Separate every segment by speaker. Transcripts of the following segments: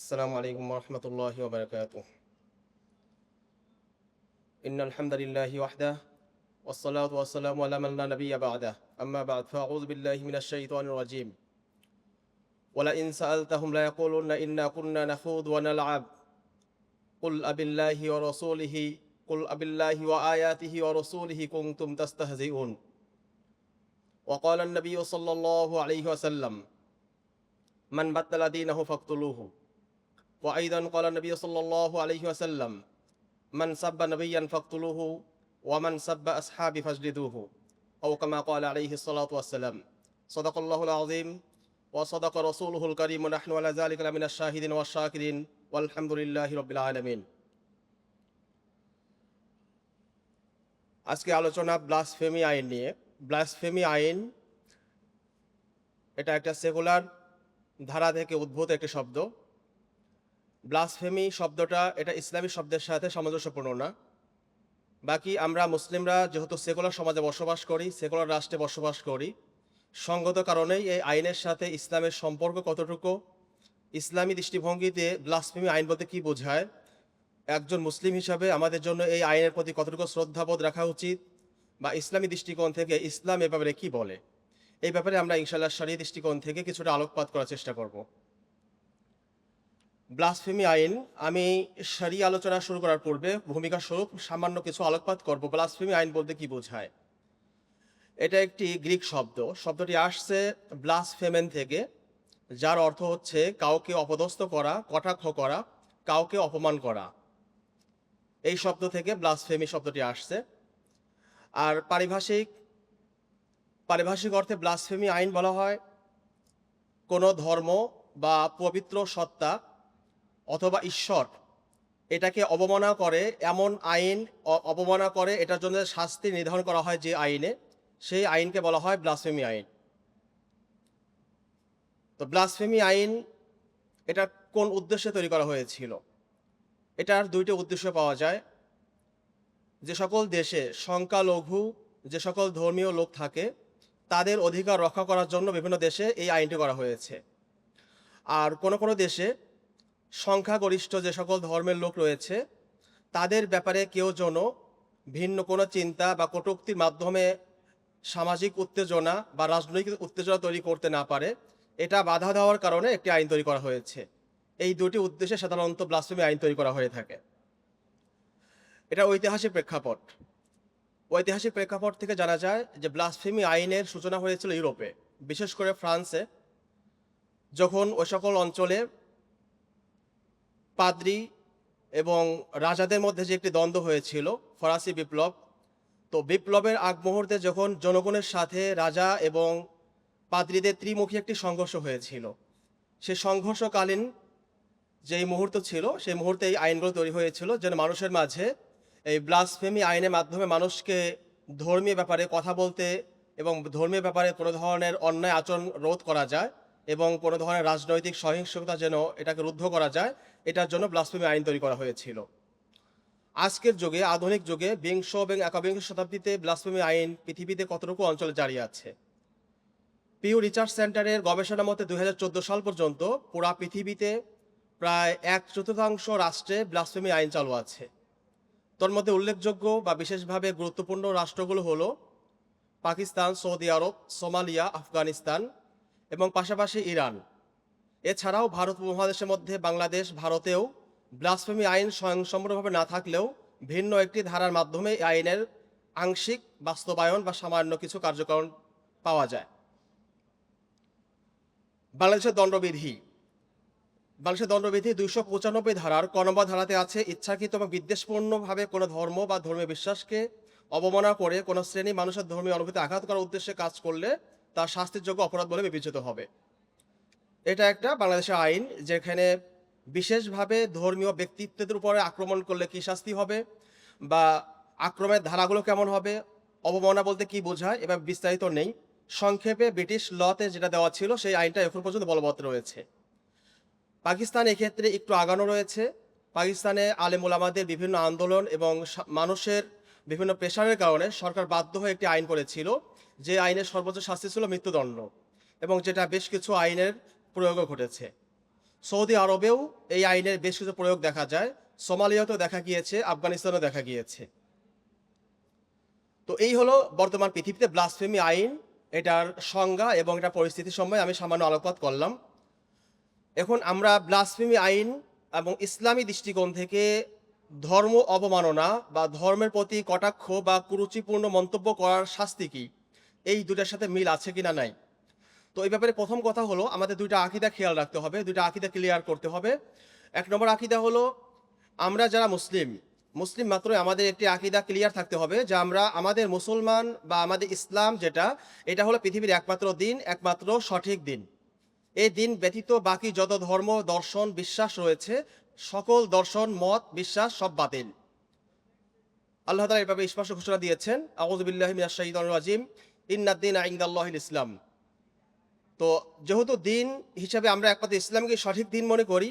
Speaker 1: السلام عليكم ورحمة الله وبركاته. إن الحمد لله وحده والصلاة والسلام على من لا نبي بعده. أما بعد فأعوذ بالله من الشيطان الرجيم. ولئن سألتهم ليقولن إنا كنا نخوض ونلعب قل أبالله ورسوله قل أبالله وآياته ورسوله كنتم تستهزئون. وقال النبي صلى الله عليه وسلم من بدل دينه فاقتلوه. وأيضا قال النبي صلى الله عليه وسلم من سب نبيا فاقتلوه ومن سب أصحابي فاجلدوه أو كما قال عليه الصلاة والسلام. صدق الله العظيم وصدق رسوله الكريم ونحن على ذلك لمن الشاهدين والشاكرين والحمد لله رب العالمين. আজকে আলোচনা ব্লাসফেমি আইন নিয়ে। ব্লাসফেমি আইন এটা একটা সেকুলার ধারা থেকে উদ্ভূত একটি শব্দ। ব্লাসফেমি শব্দটা এটা ইসলামী শব্দের সাথে সামঞ্জস্যপূর্ণ না। বাকি আমরা মুসলিমরা যেহেতু সেকুলার সমাজে বসবাস করি, সেকুলার রাষ্ট্রে বসবাস করি, সঙ্গত কারণেই এই আইনের সাথে ইসলামের সম্পর্ক কতটুকু, ইসলামী দৃষ্টিভঙ্গিতে ব্লাসফেমি আইন বলতে কী বোঝায়, একজন মুসলিম হিসাবে আমাদের জন্য এই আইনের প্রতি কতটুকু শ্রদ্ধাবোধ রাখা উচিত, বা ইসলামী দৃষ্টিকোণ থেকে ইসলাম এ ব্যাপারে কী বলে, এই ব্যাপারে আমরা ইনশাআল্লাহ শরীয়ত দৃষ্টিকোণ থেকে কিছুটা আলোকপাত করার চেষ্টা করব। ব্লাসফেমি আইন, আমি শরী আলোচনা শুরু করার পূর্বে ভূমিকা স্বরূপ সামান্য কিছু আলোকপাত করব। ব্লাসফেমি আইন বলতে কি বোঝায়? এটা একটি গ্রিক শব্দ। শব্দটি আসছে ব্লাসফেমেন থেকে, যার অর্থ হচ্ছে কাউকে অপদস্থ করা, কটাক্ষ করা, কাউকে অপমান করা। এই শব্দ থেকে ব্লাসফেমি শব্দটি আসছে। আর পারিভাষিক অর্থে ব্লাসফেমি আইন বলা হয় কোনো ধর্ম বা পবিত্র সত্তা অথবা ঈশ্বর এটাকে অবমাননা করে এমন আইন, অবমাননা করে এটার জন্য শাস্তি নির্ধারণ করা হয় যে আইনে, সেই আইনকে বলা হয় ব্লাসফেমি আইন। তো ব্লাসফেমি আইন এটা কোন উদ্দেশ্যে তৈরি করা হয়েছিল? এটার দুইটি উদ্দেশ্য পাওয়া যায়। যে সকল দেশে সংখ্যালঘু যে সকল ধর্মীয় লোক থাকে তাদের অধিকার রক্ষা করার জন্য বিভিন্ন দেশে এই আইনটি করা হয়েছে। আর কোনো দেশে সংখ্যাগরিষ্ঠ যে সকল ধর্মের লোক রয়েছে তাদের ব্যাপারে কেউ যেন ভিন্ন কোনো চিন্তা বা কটূক্তির মাধ্যমে সামাজিক উত্তেজনা বা রাজনৈতিক উত্তেজনা তৈরি করতে না পারে, এটা বাধা দেওয়ার কারণে একটি আইন তৈরি করা হয়েছে। এই দুটি উদ্দেশ্যে সাধারণত ব্লাসফেমি আইন তৈরি করা হয়ে থাকে। এটা ঐতিহাসিক প্রেক্ষাপট থেকে জানা যায় যে ব্লাসফেমি আইনের সূচনা হয়েছিল ইউরোপে, বিশেষ করে ফ্রান্সে, যখন ওই সকল অঞ্চলে পাদ্রী এবং রাজাদের মধ্যে যে একটি দ্বন্দ্ব হয়েছিল, ফরাসি বিপ্লব। তো বিপ্লবের আগ মুহূর্তে যখন জনগণের সাথে রাজা এবং পাদ্রীদের ত্রিমুখী একটি সংঘর্ষ হয়েছিল, সেই সংঘর্ষকালীন যেই মুহূর্ত ছিল সেই মুহূর্তে এই আইনগুলো তৈরি হয়েছিল যেন মানুষের মাঝে এই ব্লাসফেমি আইনের মাধ্যমে মানুষকে ধর্মীয় ব্যাপারে কথা বলতে এবং ধর্মীয় ব্যাপারে কোনো ধরনের অন্যায় আচরণ রোধ করা যায় এবং কোনো ধরনের রাজনৈতিক সহিংসতা যেন এটাকে রুদ্ধ করা যায়, এটার জন্য ব্লাসফেমি আইন তৈরি করা হয়েছিল। আজকের যুগে, আধুনিক যুগে, বিংশ এবং একবিংশ শতাব্দীতে ব্লাসফেমি আইন পৃথিবীতে কতটুকু অঞ্চলে জারি আছে? পিউ রিসার্চ সেন্টারের গবেষণা মতে 2014 সাল পর্যন্ত পুরা পৃথিবীতে প্রায় 1/4 রাষ্ট্রে ব্লাসফেমি আইন চালু আছে। তোর মধ্যে উল্লেখযোগ্য বা বিশেষভাবে গুরুত্বপূর্ণ রাষ্ট্রগুলো হলো পাকিস্তান, সৌদি আরব, সোমালিয়া, আফগানিস্তান এবং পাশাপাশি ইরান। এছাড়াও ভারত উপমহাদেশের মধ্যে বাংলাদেশ, ভারতেও ব্লাসফেমি আইন স্বয়ংসম্পূর্ণভাবে না থাকলেও ভিন্ন একটি ধারার মাধ্যমে এই আইনের আংশিক বাস্তবায়ন বা সামান্য কিছু কার্যক্রম পাওয়া যায়। বাংলাদেশের দণ্ডবিধি 295 ধারার ক নম্বর ধারাতে আছে, ইচ্ছাকৃত এবং বিদ্বেষপূর্ণভাবে কোনো ধর্ম বা ধর্মীয় বিশ্বাসকে অবমাননা করে কোনো শ্রেণী মানুষের ধর্মীয় অনুভূতি আঘাত করার উদ্দেশ্যে কাজ করলে তা শাস্তিযোগ্য অপরাধ বলে বিবেচিত হবে। এটা একটা বাংলাদেশের আইন, যেখানে বিশেষভাবে ধর্মীয় ব্যক্তিত্বের উপরে আক্রমণ করলে কী শাস্তি হবে, বা আক্রমণের ধারাগুলো কেমন হবে, অবমাননা বলতে কি বোঝায়, এবার বিস্তারিত নেই। সংক্ষেপে ব্রিটিশ লতে যেটা দেওয়া ছিল সেই আইনটা এখন পর্যন্ত বলবৎ রয়েছে। পাকিস্তান এক্ষেত্রে একটু আগানো রয়েছে। পাকিস্তানে আলেম ওলামাদের বিভিন্ন আন্দোলন এবং মানুষের বিভিন্ন প্রেশারের কারণে সরকার বাধ্য হয়ে একটি আইন করেছিল, যে আইনের সর্বোচ্চ শাস্তি ছিল মৃত্যুদণ্ড, এবং যেটা বেশ কিছু আইনের প্রয়োগও ঘটেছে। সৌদি আরবেও এই আইনের বেশ কিছু প্রয়োগ দেখা যায়, সোমালিয়াতেও দেখা গিয়েছে, আফগানিস্তানেও দেখা গিয়েছে। তো এই হলো বর্তমান পৃথিবীতে ব্লাসফেমি আইন, এটার সংজ্ঞা এবং এটা পরিস্থিতির সময় আমি সামান্য আলোকপাত করলাম। এখন আমরা ব্লাসফেমি আইন এবং ইসলামী দৃষ্টিকোণ থেকে ধর্ম অবমাননা বা ধর্মের প্রতি কটাক্ষ বা কুরুচিপূর্ণ মন্তব্য করার শাস্তি কি, এই দুটার সাথে মিল আছে কিনা নাই। তো এই ব্যাপারে প্রথম কথা হলো আমাদের দুইটা আকীদা খেয়াল রাখতে হবে, দুইটা আকীদা ক্লিয়ার করতে হবে। এক নম্বর আকীদা হলো আমরা যারা মুসলিম মাত্রই আমাদের একটি আকীদা ক্লিয়ার থাকতে হবে যে আমরা আমাদের মুসলমান বা আমাদের ইসলাম যেটা, এটা হলো পৃথিবীর একমাত্র দিন, একমাত্র সঠিক দিন। এই দিন ব্যতীত বাকি যত ধর্ম, দর্শন, বিশ্বাস রয়েছে, সকল দর্শন, মত, বিশ্বাস সব বাতিল। আল্লাহ তাআলা এভাবে স্পষ্ট ঘোষণা দিয়েছেন, আউযু বিল্লাহি মিনাশ শাইতানির রাজিম, ইন্নাদ-দীনা ইনদাল্লাহিল ইসলাম। তো যেহেতু দিন হিসাবে আমরা একমাত্র ইসলামকে সঠিক দিন মনে করি,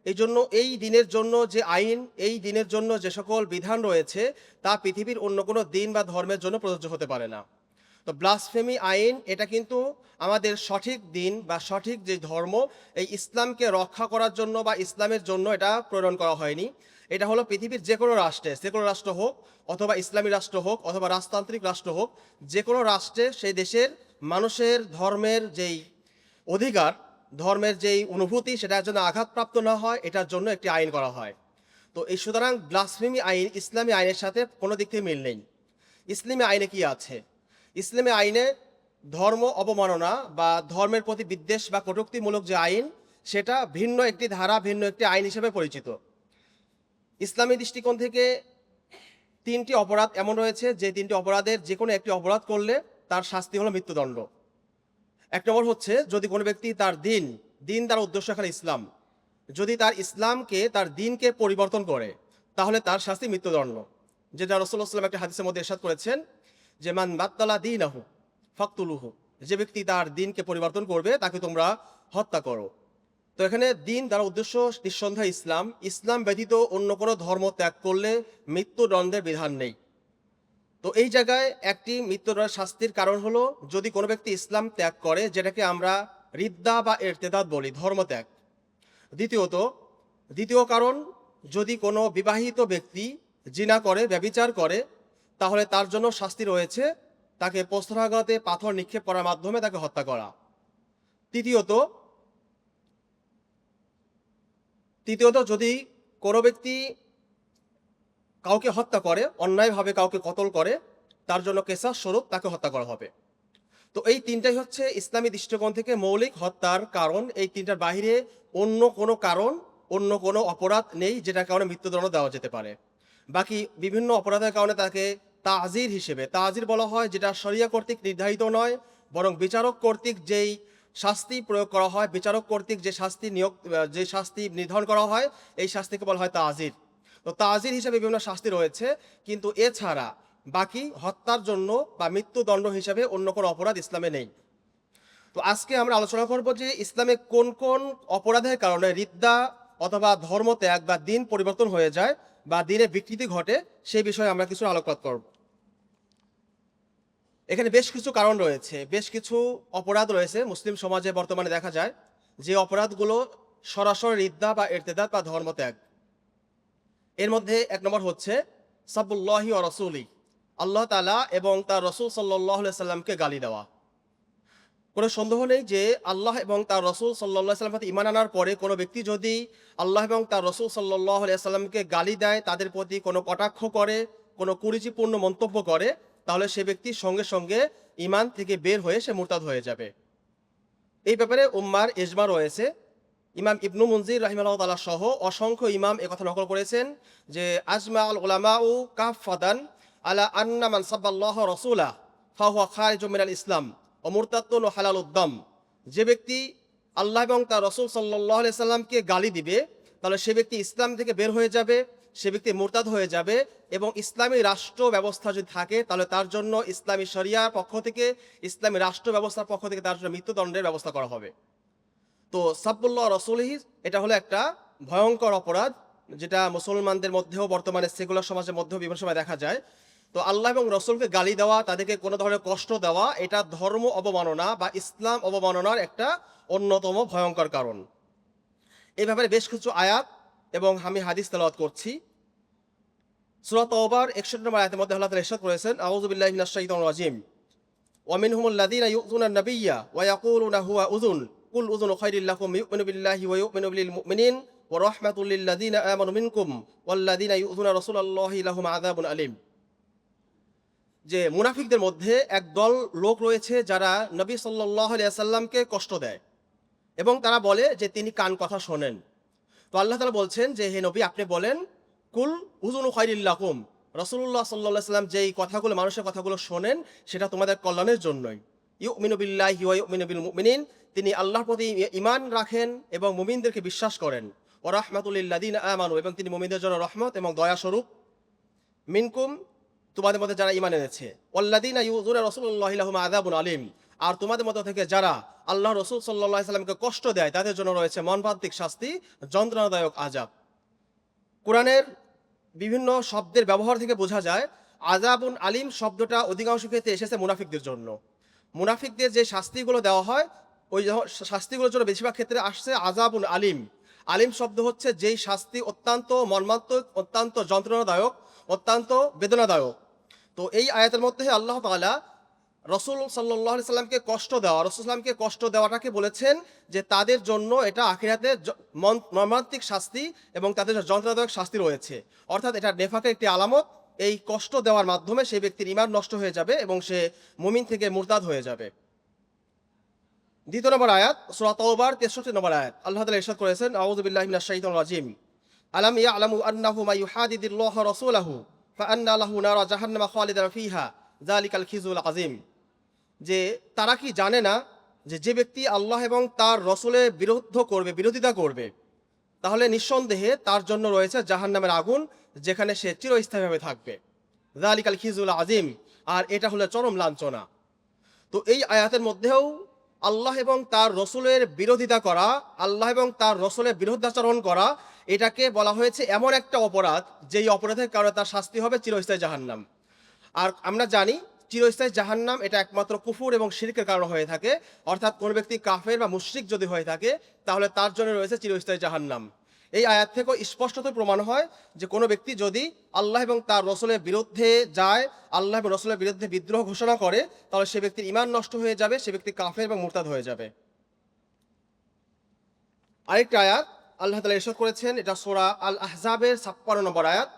Speaker 1: এই জন্য এই দিনের জন্য যে আইন, এই দিনের জন্য যে সকল বিধান রয়েছে তা পৃথিবীর অন্য কোনো দিন বা ধর্মের জন্য প্রযোজ্য হতে পারে না। তো ব্লাসফেমি আইন এটা কিন্তু আমাদের সঠিক দিন বা সঠিক যে ধর্ম, এই ইসলামকে রক্ষা করার জন্য বা ইসলামের জন্য এটা প্রেরণ করা হয়নি। এটা হলো পৃথিবীর যে কোনো রাষ্ট্রে, সেকুলার রাষ্ট্র হোক অথবা ইসলামী রাষ্ট্র হোক অথবা রাজতান্ত্রিক রাষ্ট্র হোক, যে কোনো রাষ্ট্রে সেই দেশের মানুষের ধর্মের যেই অধিকার, ধর্মের যেই অনুভূতি, সেটা যেন আঘাতপ্রাপ্ত না হয়, এটার জন্য একটি আইন করা হয়। তো এই সুতরাং ব্লাসফেমি আইন ইসলামী আইনের সাথে কোনো দিক থেকে মিল নেই। ইসলামী আইনে কি আছে? ইসলামী আইনে ধর্ম অবমাননা বা ধর্মের প্রতি বিদ্বেষ বা কটূক্তিমূলক যে আইন, সেটা ভিন্ন একটি ধারা, ভিন্ন একটি আইন হিসেবে পরিচিত। ইসলামী দৃষ্টিকোণ থেকে তিনটি অপরাধ এমন রয়েছে যে তিনটি অপরাধের যে কোনো একটি অপরাধ করলে তার শাস্তি হলো মৃত্যুদণ্ড। এক নম্বর হচ্ছে যদি কোনো ব্যক্তি তার দিন তার উদ্দেশ্য এখানে ইসলাম, যদি তার ইসলামকে, তার দিনকে পরিবর্তন করে, তাহলে তার শাস্তি মৃত্যুদণ্ড। যেটা রাসূলুল্লাহ সাল্লাল্লাহু আলাইহি ওয়াসাল্লাম একটা হাদিসের মধ্যে ইরশাদ করেছেন যে মান বাত্তালা দীনাহু ফাকতুলুহু, যে ব্যক্তি তার দিনকে পরিবর্তন করবে তাকে তোমরা হত্যা করো। তো এখানে দিন তার উদ্দেশ্য নিঃসন্দেহে ইসলাম, ইসলাম ব্যতীত অন্য কোনো ধর্ম ত্যাগ করলে মৃত্যুদণ্ডের বিধান নেই। তো এই জায়গায় একটি মৃত্যুদণ্ডের শাস্তির কারণ হলো যদি কোনো ব্যক্তি ইসলাম ত্যাগ করে, যেটাকে আমরা রিদ্দা বা ইরতিদাদ বলি, ধর্মত্যাগ। দ্বিতীয় কারণ, যদি কোনো বিবাহিত ব্যক্তি জিনা করে, ব্যভিচার করে, তাহলে তার জন্য শাস্তি রয়েছে, তাকে প্রস্তরাঘাতে পাথর নিক্ষেপ করার মাধ্যমে তাকে হত্যা করা। তৃতীয়ত যদি কোনো ব্যক্তি কাউকে হত্যা করে, অন্যায়ভাবে কাউকে কতল করে, তার জন্য কেসাস স্বরূপ তাকে হত্যা করা হবে। তো এই তিনটাই হচ্ছে ইসলামী দৃষ্টিকোণ থেকে মৌলিক হত্যার কারণ। এই তিনটার বাহিরে অন্য কোনো কারণ, অন্য কোনো অপরাধ নেই যেটার কারণে মৃত্যুদণ্ড দেওয়া যেতে পারে। বাকি বিভিন্ন অপরাধের কারণে তাকে তাজির হিসেবে, তাজির বলা হয় যেটা শরিয়া কর্তৃক নির্ধারিত নয়, বরং বিচারক কর্তৃক যেই শাস্তি প্রয়োগ করা হয়, বিচারক কর্তৃক যে শাস্তি নির্ধারণ করা হয়, এই শাস্তিকে বলা হয় তাজির। তো তাজির হিসেবে বিভিন্ন শাস্তি রয়েছে, কিন্তু এছাড়া বাকি হত্যার জন্য বা মৃত্যুদণ্ড হিসাবে অন্য কোনো অপরাধ ইসলামে নেই। তো আজকে আমরা আলোচনা করব যে ইসলামে কোন কোন অপরাধের কারণে রিদ্দা অথবা ধর্মত্যাগ বা দিন পরিবর্তন হয়ে যায় বা দিনের বিকৃতি ঘটে, সেই বিষয়ে আমরা কিছু আলোকপাত করব। এখানে বেশ কিছু কারণ রয়েছে, বেশ কিছু অপরাধ রয়েছে মুসলিম সমাজে বর্তমানে দেখা যায়, যে অপরাধগুলো সরাসরি রিদ্দা বা ইরতিদাদ বা ধর্মত্যাগ। এর মধ্যে এক নম্বর হচ্ছে সাব্বুল্লাহি ওয়া রাসূলি, আল্লাহ তাআলা এবং তার রাসূল সাল্লাল্লাহু আলাইহি সাল্লামকে গালি দেওয়া। কোনো সন্দেহ নেই যে আল্লাহ এবং তার রাসূল সাল্লাল্লাহু আলাইহি সাল্লামের প্রতি ঈমান আনার পরে কোনো ব্যক্তি যদি আল্লাহ এবং তার রাসূল সাল্লাল্লাহু আলাইহি সাল্লামকে গালি দেয়, তাদের প্রতি কোনো কটাক্ষ করে, কোনো কুরুচিপূর্ণ মন্তব্য করে, তাহলে সে ব্যক্তি সঙ্গে সঙ্গে ঈমান থেকে বের হয়ে সে মুরতাদ হয়ে যাবে। এই ব্যাপারে উম্মার ইজমা রয়েছে। ইমাম ইবনু মুনজির রাহিমাহুল্লাহ তাআলা সহ অসংখ্য ইমাম একথা নকল করেছেন যে আজমা আল উলামাউ কাফাদান আলা আন্না মান সাব্বাল্লাহ রাসূলা ফাহুয়া খারিজুম মিনাল ইসলাম ওয়া মুরতাদ্দুন ওয়া হালালুদ দাম। যে ব্যক্তি আল্লাহ এবং তার রাসূল সাল্লাল্লাহু আলাইহি সাল্লামকে গালি দিবে, তাহলে সে ব্যক্তি ইসলাম থেকে বের হয়ে যাবে, সে ব্যক্তি মুরতাদ হয়ে যাবে, এবং ইসলামী রাষ্ট্র ব্যবস্থা যদি থাকে তাহলে তার জন্য ইসলামী শরিয়ার পক্ষ থেকে, ইসলামী রাষ্ট্র ব্যবস্থার পক্ষ থেকে তার জন্য মৃত্যুদণ্ডের ব্যবস্থা করা হবে। তো সাব্বুল্লাহ রাসূলিহি এটা হলো একটা ভয়ঙ্কর অপরাধ, যেটা মুসলমানদের মধ্যেও বর্তমানে সেকুলার সমাজের মধ্যেও বিভিন্ন সময় দেখা যায়। তো আল্লাহ এবং রসুলকে গালি দেওয়া, তাদেরকে কোনো ধরনের কষ্ট দেওয়া, এটা ধর্ম অবমাননা বা ইসলাম অবমাননার একটা অন্যতম ভয়ঙ্কর কারণ। এই ব্যাপারে বেশ কিছু আয়াত এবং আমি হাদিস তেলাওয়াত করছি। সূরা তাওবার 61 নম্বর আয়াতের মধ্যে আল্লাহ তাআলা ইরশাদ করেছেন, আউযু বিল্লাহি মিনাশ শাইতানির রাজিম, ওয়া মিনহুমুল লাযীনা ইউযুনা আন-নাবিয়্যা ওয়া ইয়াকুলুনা হুয়া উযুন কুল উযুনু খায়রিল লাকুম ইউমিনু বিল্লাহি ওয়া ইউমিনু বিল মুমিনিন ওয়া রাহমাতুল লিল লাযীনা আমানু মিনকুম ওয়াল লাযীনা ইউযুনা রাসূলাল্লাহি লাহুম আযাবুন আলীম। যে মুনাফিকদের মধ্যে একদল লোক রয়েছে যারা নবী সাল্লাল্লাহু আলাইহি ওয়াসাল্লামকে কষ্ট দেয় এবং তারা বলে যে তিনি কান কথা শোনেন। তো আল্লাহ তাআলা বলছেন যে হে নবী আপনি বলেন, কুল উযুনু খায়রিল লাকুম, রাসূলুল্লাহ সাল্লাল্লাহু আলাইহি ওয়াসাল্লাম যেই কথাগুলো মানুষের কথাগুলো শোনেন সেটা তোমাদের কল্যাণের জন্যই। ইউমিনু বিল্লাহি ওয়া ইউমিনু বিল মুমিনিন, তিনি আল্লাহর প্রতি ঈমান রাখেন এবং মুমিনদেরকে বিশ্বাস করেন। ওয়া রাহমাতুল লিল লাযীনা আমানু, এবং তিনি মুমিনদের জন্য রহমত এবং দয়া স্বরূপ। মিনকুম, তোমাদের মধ্যে যারা ঈমান এনেছে। ওয়াল্লাযীনা ইউযুনা রাসূলুল্লাহি লাহুম আযাবুন আলীম, আর তোমাদের মধ্য থেকে যারা আল্লাহ রাসূল সাল্লাল্লাহু আলাইহি ওয়াসাল্লামকে কষ্ট দেয় তাদের জন্য রয়েছে মর্মান্তিক শাস্তি, যন্ত্রণাদায়ক আযাব। কোরআনের বিভিন্ন শব্দের ব্যবহার থেকে বোঝা যায় আযাবুন আলীম শব্দটা অধিকাংশ ক্ষেত্রে এসেছে মুনাফিকদের জন্য। মুনাফিকদের যে শাস্তিগুলো দেওয়া হয় ওই শাস্তিগুলোর জন্য বেশিরভাগ ক্ষেত্রে আসছে আযাবুন আলীম। আলীম শব্দ হচ্ছে যেই শাস্তি অত্যন্ত মর্মান্তিক, অত্যন্ত যন্ত্রণাদায়ক, অত্যন্ত বেদনাদায়ক। তো এই আয়াতের মধ্যে আল্লাহ তাআলা রাসূল সাল্লাল্লাহু আলাইহি সাল্লামকে কষ্ট দেওয়া, রাসূল সাল্লামকে কষ্ট দেওয়াটাকে বলেছেন যে তাদের জন্য এটা আখিরাতে মর্মান্তিক শাস্তি এবং তাদের যন্ত্রণাদায়ক শাস্তি রয়েছে। অর্থাৎ এটা নেফাকের একটি আলামত। এই কষ্ট দেওয়ার মাধ্যমে সেই ব্যক্তির ঈমান নষ্ট হয়ে যাবে এবং সে মুমিন থেকে মুরতাদ হয়ে যাবে। দ্বিতীয় নম্বর আয়াত, সূরা তাওবার 63 নম্বর আয়াত, আল্লাহ তাআলা ইরশাদ করেছেন, আউযু বিল্লাহি মিনাশ শাইতানির রাজিম, আলাম ইয়ালামু আন্নাহু মা ইউহাদিদিল্লাহ রাসূলাহু ফাআন্না লাহু নারা জাহান্নামা খালিদান ফিহা যালিকাল খিজুল আযীম। যে তারা কি জানে না যে যে ব্যক্তি আল্লাহ এবং তার রসুলের বিরোধিতা করবে তাহলে নিঃসন্দেহে তার জন্য রয়েছে জাহান্নামের আগুন, যেখানে সে চিরস্থায়ীভাবে থাকবে। যালিকাল খিজুল আযীম, আর এটা হলো চরম লাঞ্ছনা। তো এই আয়াতের মধ্যেও আল্লাহ এবং তার রসুলের বিরোধিতা করা, আল্লাহ এবং তার রসুলের বিরুদ্ধাচরণ করা, এটাকে বলা হয়েছে এমন একটা অপরাধ যেই অপরাধের কারণে তার শাস্তি হবে চিরস্থায়ী জাহান্নাম। আর আমরা জানি চিরস্থায়ী জাহান্নাম এটা একমাত্র কুফর এবং শিরকের কারণে হয়ে থাকে। অর্থাৎ কোনো ব্যক্তি কাফের বা মুশরিক যদি হয়ে থাকে তাহলে তার জন্য রয়েছে চিরস্থায়ী জাহান্নাম। এই আয়াত থেকেও স্পষ্টতই প্রমাণ হয় যে কোনো ব্যক্তি যদি আল্লাহ এবং তার রসুলের বিরুদ্ধে যায়, আল্লাহ এবং রসুলের বিরুদ্ধে বিদ্রোহ ঘোষণা করে, তাহলে সে ব্যক্তির ঈমান নষ্ট হয়ে যাবে, সে ব্যক্তি কাফের এবং মুরতাদ হয়ে যাবে। আরেকটি আয়াত আল্লাহ তাআলা ইরশাদ করেছেন, এটা সূরা আল আহজাবের 56 নম্বর আয়াত,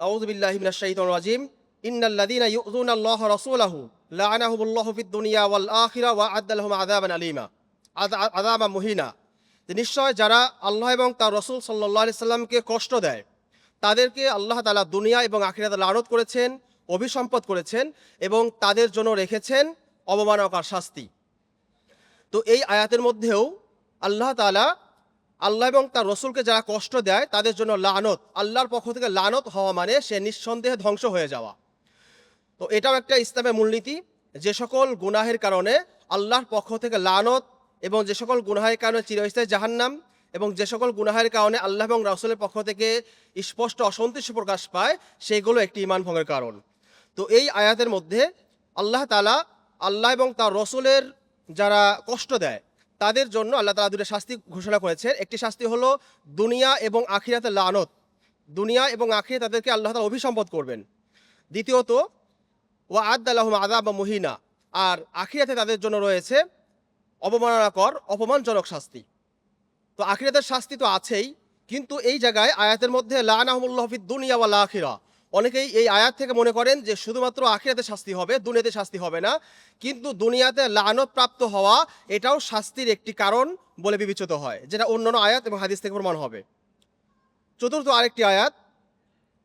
Speaker 1: আউযু বিল্লাহি মিনাশ শাইতানির রাজিম, ইন্নাল্লাযীনা ইউযুনা আল্লাহা রাসূলাহু লাআনাহুমুল্লাহু ফিদ দুনিয়া ওয়াল আখিরা ওয়া আ'আদ্দা লাহুম আযাবান আলীমা, আযাবান মুহিনা। নিশ্চয় যারা আল্লাহ এবং তার রাসূল সাল্লাল্লাহু আলাইহি সাল্লামকে কষ্ট দেয় তাদেরকে আল্লাহ তাআলা দুনিয়া এবং আখিরাতে লানত করেছেন, অভিসম্পদ করেছেন এবং তাদের জন্য রেখেছেন অবমাননাকর শাস্তি। তো এই আয়াতের মধ্যেও আল্লাহ তাআলা আল্লাহ এবং তার রসুলকে যারা কষ্ট দেয় তাদের জন্য লানত, আল্লাহর পক্ষ থেকে লানত হওয়া মানে সে নিঃসন্দেহে ধ্বংস হয়ে যাওয়া। তো এটাও একটা ইসলামের মূলনীতি, যে সকল গুনাহের কারণে আল্লাহর পক্ষ থেকে লানত এবং যে সকল গুনাহের কারণে চিরস্থায়ী জাহান্নাম এবং যে সকল গুনাহের কারণে আল্লাহ এবং রাসূলের পক্ষ থেকে স্পষ্ট অসন্তুষ্টি প্রকাশ পায়, সেগুলো একটি ঈমান ভঙ্গের কারণ। তো এই আয়াতের মধ্যে আল্লাহ তাআলা আল্লাহ এবং তার রসুলের যারা কষ্ট দেয় তাদের জন্য আল্লাহ তাআলা দুটো শাস্তি ঘোষণা করেছেন। একটি শাস্তি হলো দুনিয়া এবং আখিরাতে লানত, দুনিয়া এবং আখিরাতে তাদেরকে আল্লাহ তাআলা অভিসম্পদ করবেন। দ্বিতীয়ত ওয়া আ'আদ্দা লাহুম আযাবান মুহিনা, আর আখিরাতে তাদের জন্য রয়েছে অবমাননাকর, অপমানজনক শাস্তি। তো আখিরাতের শাস্তি তো আছেই, কিন্তু এই জায়গায় আয়াতের মধ্যে লাআনাহুমুল্লাহু ফিদ দুনিয়া ওয়াল আখিরা, অনেকেই এই আয়াত থেকে মনে করেন যে শুধুমাত্র আখিরাতে শাস্তি হবে, দুনিয়াতে শাস্তি হবে না। কিন্তু দুনিয়াতে লানত প্রাপ্ত হওয়া এটাও শাস্তির একটি কারণ বলে বিবেচিত হয়, যেটা অন্যান্য আয়াত এবং হাদিস থেকে প্রমাণ হবে। চতুর্থ আরেকটি আয়াত,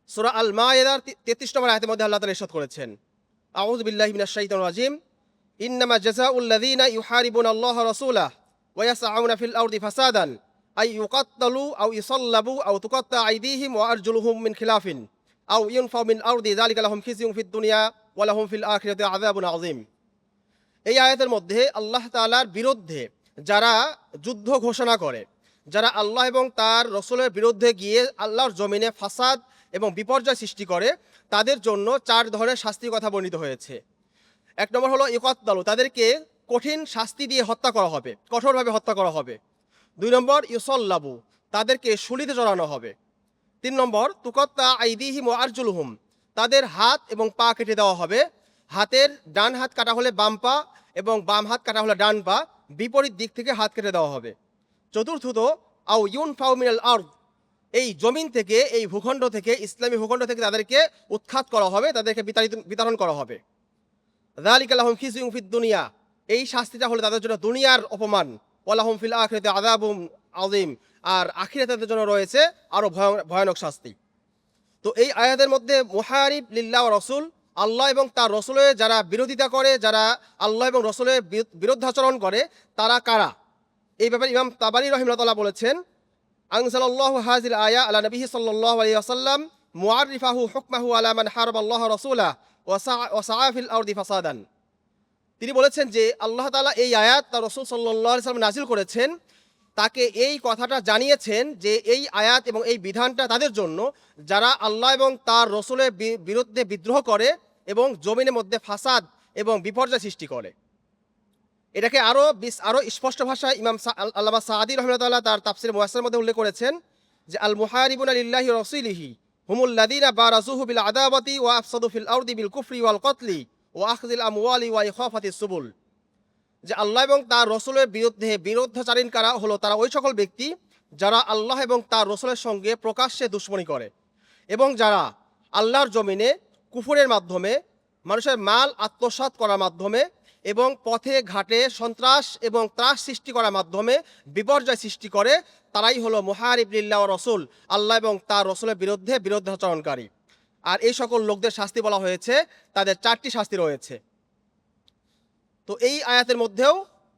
Speaker 1: সূরা আল মায়েদার 33 নম্বর আয়াতের মধ্যে আল্লাহ তাআলা ইরশাদ করেছেন, আউযু বিল্লাহি মিনাশ শাইতানির রাজিম, ইন্নামা জাযাউল লাযীনা ইউহারিবুনা আল্লাহা রাসূলাহু ওয়া ইয়াসআউনা ফিল আরদি ফাসাদান আই ইউকাত্তালু আও ইসাল্লাবু আও তুকাত্তা আইদিহিম ওয়া আরজুলুহুম মিন খিলাফিন আও ইউনফাউ মিন আরদি যালিকা লাহুম খিজিয়ুন ফিদ দুনিয়া ওয়া লাহুম ফিল আখিরাতি আযাবুন আযীম। এই আয়াতের মধ্যে আল্লাহ তাআলার বিরুদ্ধে যারা যুদ্ধ ঘোষণা করে, যারা আল্লাহ এবং তার রসুলের বিরুদ্ধে গিয়ে আল্লাহর জমিনে ফাসাদ এবং বিপর্যয় সৃষ্টি করে, তাদের জন্য 4 ধরনের শাস্তির কথা বর্ণিত হয়েছে। এক নম্বর হলো ইকাত্তালু, তাদেরকে কঠিন শাস্তি দিয়ে হত্যা করা হবে, কঠোরভাবে হত্যা করা হবে। 2 নম্বর ইউসাল্লাবু, তাদেরকে শুলিতে জড়ানো হবে। 3 নম্বর তুকাত্তা আইদিহিম ওয়া আরজুলুহুম, তাদের হাত এবং পা কেটে দেওয়া হবে। হাতের ডান হাত কাটা হলে বাম পা এবং বাম হাত কাটা হলে ডান পা, বিপরীত দিক থেকে হাত কেটে দেওয়া হবে। চতুর্থত আও ইউনফাউ মিনাল আরদ, এই জমিন থেকে, এই ভূখণ্ড থেকে, ইসলামী ভূখণ্ড থেকে তাদেরকে উৎখাত করা হবে, তাদেরকে বিতাড়ন করা হবে। যালিকা লাহুম খিজয়ুন ফিদ দুনিয়া, এই শাস্তিটা হলো তাদের জন্য দুনিয়ার অপমান। ওয়া লাহুম ফিল আখিরাতি আযাবুন আযীম, আর আখিরাতে তাদের জন্য রয়েছে আরো ভয়ানক শাস্তি। তো এই আয়াতের মধ্যে মুহারিব লিল্লাহ ওয়া রাসূল, আল্লাহ এবং তার রসুলের যারা বিরোধিতা করে, যারা আল্লাহ এবং রসুলের বিরুদ্ধাচরণ করে, তারা কারা, এই ব্যাপারে ইমাম তাবারি রাহিমাহুল্লাহ তাআলা বলেছেন, আনজালাল্লাহু হাযিল আয়া আলা নবিহি সাল্লাল্লাহু আলাইহি ওয়াসাল্লাম মুআররিফাহু হুকমাহু আলা মান হারাবাল্লাহ রাসূলাহু ওয়া সাআ ফিল আরদি ফাসাদান। তিনি বলেছেন যে আল্লাহ তাআলা এই আয়াত তার রাসূল সাল্লাল্লাহু আলাইহি ওয়াসাল্লাম নাযিল করেছেন, তাকে এই কথাটা জানিয়েছেন যে এই আয়াত এবং এই বিধানটা তাদের জন্য যারা আল্লাহ এবং তার রসুলের বিরুদ্ধে বিদ্রোহ করে এবং জমিনের মধ্যে ফাসাদ এবং বিপর্যয় সৃষ্টি করে। এটাকে আরো স্পষ্ট ভাষায় ইমাম আল্লামা সাআদী রাহিমাহুল্লাহ তার তাফসীর মুয়াসসারের মধ্যে উল্লেখ করেছেন যে আল মুহারিবুনা লিল্লাহি ওয়া রাসূলিহি হুমুল লাযীনা বারাজুহু বিল আদাওয়াতি ওয়া আফসাদু ফিল আরদি বিল কুফরি ওয়াল কতলি ওয়া আখযিল আমওয়ালি ওয়া ইখাফাতিস সুবুল, যে আল্লাহ এবং তার রসুলের বিরুদ্ধে বিরোধাচারণ করা হলো তারা ওই সকল ব্যক্তি যারা আল্লাহ এবং তার রসুলের সঙ্গে প্রকাশ্যে দুশমনী করে এবং যারা আল্লাহর জমিনে কুফরের মাধ্যমে, মানুষের মাল আত্মসাৎ করার মাধ্যমে এবং পথে ঘাটে সন্ত্রাস এবং ত্রাস সৃষ্টি করার মাধ্যমে বিপর্যয় সৃষ্টি করে, তারাই হলো মুহারিব লিল্লাহ ওয়া রাসূল, আল্লাহ এবং তার রসুলের বিরুদ্ধে বিরোধাচরণকারী। আর এই সকল লোকদের শাস্তি বলা হয়েছে, তাদের 4টি শাস্তি রয়েছে। তো এই আয়াতের মধ্যেও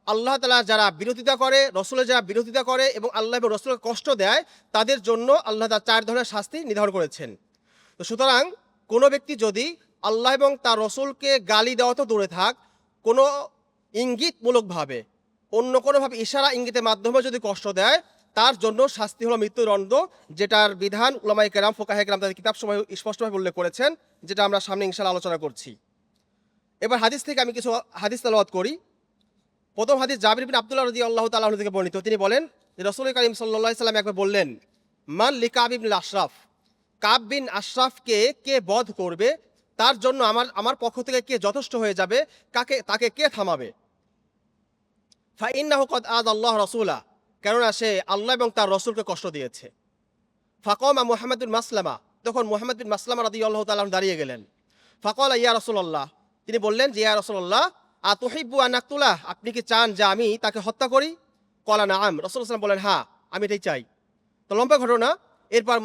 Speaker 1: আল্লাহ তাআলা যারা বিরোধিতা করে, রসুলের যারা বিরোধিতা করে এবং আল্লাহ এবং রসুলকে কষ্ট দেয়, তাদের জন্য আল্লাহ তাআলা 4 ধরনের শাস্তি নির্ধারণ করেছেন। তো সুতরাং কোনো ব্যক্তি যদি আল্লাহ এবং তার রসুলকে গালি দেওয়া তো দূরে থাক, কোনো ইঙ্গিতমূলকভাবে, অন্য কোনোভাবে ইশারা ইঙ্গিতের মাধ্যমে যদি কষ্ট দেয়, তার জন্য শাস্তি হলো মৃত্যুদণ্ড, যেটার বিধান উলামায়ে কেরাম, ফুকাহায়ে কেরাম তাদের কিতাব সময় স্পষ্টভাবে উল্লেখ করেছেন, যেটা আমরা সামনে ইনশাআল্লাহ আলোচনা করছি। এবার হাদিস থেকে আমি কিছু হাদিস তেলাওয়াত করি। প্রথম হাদিস জাবির বিন আব্দুল্লাহ রাদিয়াল্লাহু তাআলা আনহু থেকে বর্ণিত। তিনি বলেন যে রাসূল কারীম সাল্লাল্লাহু আলাইহি সাল্লাম একবার বললেন, মান লিকাব ইবনে আশরাফ, কাব বিন আশরাফকে কে বধ করবে, তার জন্য আমার পক্ষ থেকে কে যথেষ্ট হয়ে যাবে, তাকে কে থামাবে। ফা ইন্নাহু কদ আযাল্লাহু রাসূলা, কেননা সে আল্লাহ এবং তার রাসূলকে কষ্ট দিয়েছে। ফাকামা মুহাম্মদ বিন মাসলামা, তখন মুহাম্মদ বিন মাসলামা রাদিয়াল্লাহু তাআলা দাঁড়িয়ে গেলেন। ফাকালা ইয়া রাসূলুল্লাহ, তিনি বললেন যে ইয়া রাসূলুল্লাহ আতুহিব্বু আন আকতুলাহ, আপনি কি চান যে আমি তাকে হত্যা করি? ক্বালা নাআম, রাসূলুল্লাহ সাল্লাল্লাহু আলাইহি ওয়াসাল্লাম বলেন হ্যাঁ, আমি এটাই চাই। তো লম্বা ঘটনা। এরপর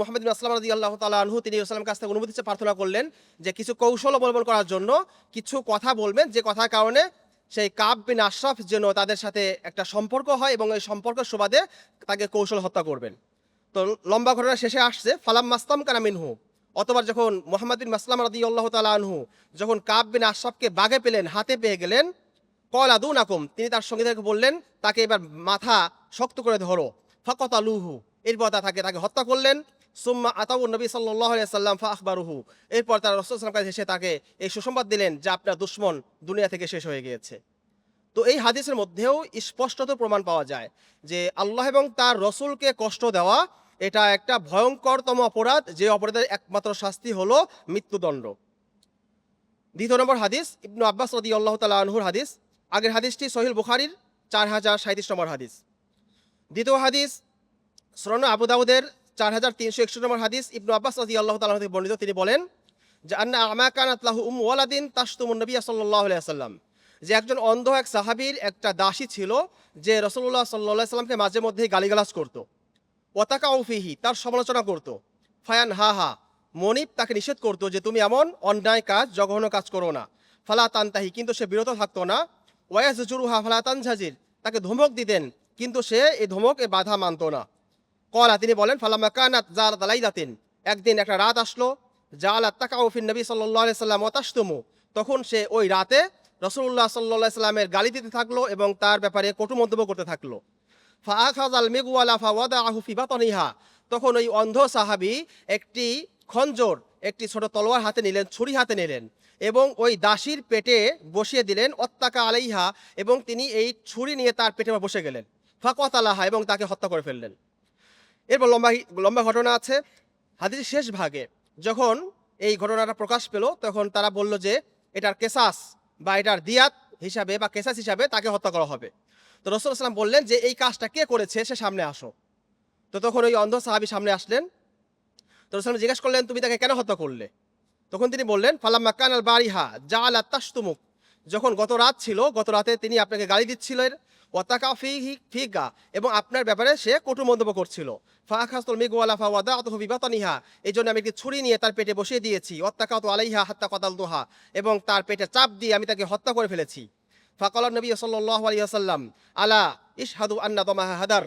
Speaker 1: মুহাম্মদ বিন মাসলামা রাদিয়াল্লাহু তাআলা আনহু তিনি রাসূলের কাছ থেকে অনুমতি চেয়ে প্রার্থনা করলেন যে কিছু কৌশল অবলম্বন করার জন্য, কিছু কথা বলবেন যে কথার কারণে সেই কাব বিন আশরাফ যেন তাদের সাথে একটা সম্পর্ক হয় এবং এই সম্পর্কের সুবাদে তাকে কৌশল হত্যা করবেন। তো লম্বা ঘটনা শেষে আসছে ফালাম মাস্তাম কানা মিনহু, অতবার যখন মুহাম্মদ বিন মাসলামা রাদিয়াল্লাহু তাআলা আনহু যখন কাব বিন আশরাফকে বাগে পেলেন, হাতে পেয়ে গেলেন, ক্বালা দুনাকুম, তিনি তার সঙ্গীদেরকে বললেন তাকে এবার মাথা শক্ত করে ধরো। ফাকাতালুহু, এরপর তাকে হত্যা করলেন। সুম্মা আতাউ নবী সাল্লাল্লাহু আলাইহি সাল্লাম ফাআখবারুহু, এরপর তারা রাসূল সাল্লাল্লাহু আলাইহি ওয়াসাল্লাম কাছে এসে তাকে এই সুসংবাদ দিলেন যে আপনার দুশমন দুনিয়া থেকে শেষ হয়ে গিয়েছে। তো এই হাদিসের মধ্যেও স্পষ্টত প্রমাণ পাওয়া যায় যে আল্লাহ এবং তার রসুলকে কষ্ট দেওয়া এটা একটা ভয়ঙ্করতম অপরাধ, যে অপরাধের একমাত্র শাস্তি হলো মৃত্যুদণ্ড। দ্বিতীয় নম্বর হাদিস ইবনু আব্বাস রাদিয়াল্লাহু তাআলা আনহুর হাদিস। আগের হাদিসটি সহিহ বুখারীর 4037 নম্বর হাদিস। দ্বিতীয় হাদিস সুনান আবু দাউদের 4361 নম্বর হাদিস। ইবনু আব্বাস রাদিয়াল্লাহু তাআলা থেকে বর্ণিত, তিনি বলেন যে আন্না আমা কানাত লাহু উম্মু ওয়ালাদিন তাশতুমুন নবী সাল্লাল্লাহু আলাইহি ওয়াসাল্লাম, যে একজন অন্ধ এক সাহাবীর একটা দাসী ছিল যে রাসূলুল্লাহ সাল্লাল্লাহু আলাইহি ওয়াসাল্লামকে মাঝে মধ্যেই গালিগালাজ করত। ওয়াতাকাউ ফিহি, তার সমালোচনা করত। ফায়ান হা মনিব, তাকে নিষেধ করতো যে তুমি এমন অন্যায় কাজ, জঘন্য কাজ করো না। ফালা তানতাহি, কিন্তু সে বিরত থাকতো না। ওয়ায়াজুরুহা ফালা তানজাজির, তাকে ধমক দিতেন কিন্তু সে এই ধমকে বাধা মানত না। ক্বালা, তিনি বলেন ফালাম্মা কানাত যারাত লাইলাতিন, একদিন একটা রাত আসলো, জাআলাত তাকাউ ফিন নবী সাল্লাল্লাহু আলাইহি ওয়াসাল্লাম ওয়া তাশতুমু, তখন সে ওই রাতে রাসূলুল্লাহ সাল্লাল্লাহু আলাইহি ওয়াসাল্লামের গালি দিতে থাকলো এবং তার ব্যাপারে কটু মন্তব্য করতে থাকলো। ফাআখাযাল মিগওয়ালা ফাওয়াদাহু ফি বাতনিহা, তখন ওই অন্ধ সাহাবী একটি খঞ্জর, একটি ছোট তলোয়ার হাতে নিলেন, ছুরি হাতে নিলেন এবং ওই দাসীর পেটে বসিয়ে দিলেন। অত্তাকা আলাইহা, এবং তিনি এই ছুরি নিয়ে তার পেটে বসে গেলেন। ফাকাতালাহা, এবং তাকে হত্যা করে ফেললেন। এরপর লম্বা লম্বা ঘটনা আছে। হাদিসের শেষ ভাগে যখন এই ঘটনাটা প্রকাশ পেল, তখন তারা বলল যে এটার কেসাস বা এটার দিয়াত হিসাবে বা কেসাস হিসাবে তাকে হত্যা করা হবে। তো রাসূলুল্লাহ সাল্লাল্লাহু আলাইহি ওয়াসাল্লাম বললেন যে এই কাজটা কে করেছে সে সামনে আসো। তো তখন ওই অন্ধ সাহাবী সামনে আসলেন। তো রাসূলুল্লাহ জিজ্ঞেস করলেন, তুমি তাকে কেন হত্যা করলে? তখন তিনি বললেন, ফালাম্মা কানাল বারিহা জাআলাত তাশতুমুক, যখন গত রাত ছিল, গত রাতে তিনি আপনাকে গালি দিচ্ছিলেন, ওয়াতাকা ফিকা, এবং আপনার ব্যাপারে সে কটু মন্তব্য করছিল। ফাআখাযতুল মিগওয়ালা ফাওয়াদাতুহু বিবাতানিহা, এই জন্য আমি একটি ছুরি নিয়ে তার পেটে বসিয়ে দিয়েছি। ওয়াত্তাকাতু আলাইহা হাত্তা কাতালতুহা, এবং তার পেটে চাপ দিয়ে আমি তাকে হত্যা করে ফেলেছি। ফাকালা নবী সাল্লাল্লাহু আলাইহি ওয়াসাল্লাম, আলা ইশহাদু আন্না দামাহা হাদার,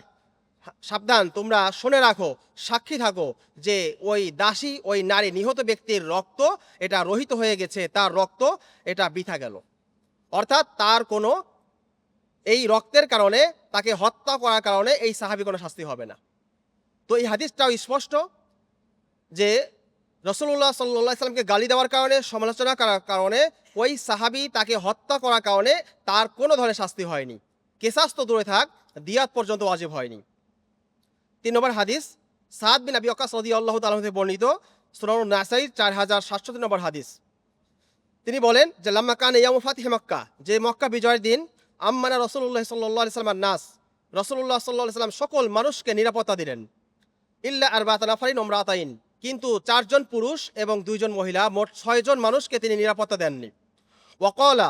Speaker 1: সাবধান, তোমরা শুনে রাখো, সাক্ষী থাকো যে ওই দাসী, ওই নারী, নিহত ব্যক্তির রক্ত এটা রহিত হয়ে গেছে, তার রক্ত এটা বৃথা গেল। অর্থাৎ তার কোনো, এই রক্তের কারণে, তাকে হত্যা করার কারণে এই সাহাবী কোনো শাস্তি হবে না। তো এই হাদিসটাও স্পষ্ট যে রাসূলুল্লাহ সাল্লাল্লাহু আলাইহি সাল্লামকে গালি দেওয়ার কারণে, সমালোচনা করার কারণে, ওই সাহাবী তাকে হত্যা করার কারণে তার কোনো ধরনের শাস্তি হয়নি। কিসাস তো দূরে থাক, দিয়াত পর্যন্ত ওয়াজিব হয়নি। ৩ নম্বর হাদিস, সাদ বিন আবি ওয়াক্কাস রাদিয়াল্লাহু তাআলা হতে বর্ণিত, সুনানুন নাসাই 4767 নম্বর হাদিস। তিনি বলেন যে লাম্মা কানা ইয়াউমু ফাতিহি মক্কা, যে মক্কা বিজয়ের দিন, আম্মানা রাসূলুল্লাহ সাল্লাল্লাহু আলাইহি সাল্লাম নাস, রাসূলুল্লাহ সাল্লাল্লাহু আলাইহি সাল্লাম সকল মানুষকে নিরাপত্তা দিলেন। ইল্লা আরবাতা নাফারিন ইমরাতাইন, কিন্তু 4 জন পুরুষ এবং 2 জন মহিলা, মোট 6 জন মানুষকে তিনি নিরাপত্তা দেননি। ওয়াকালা,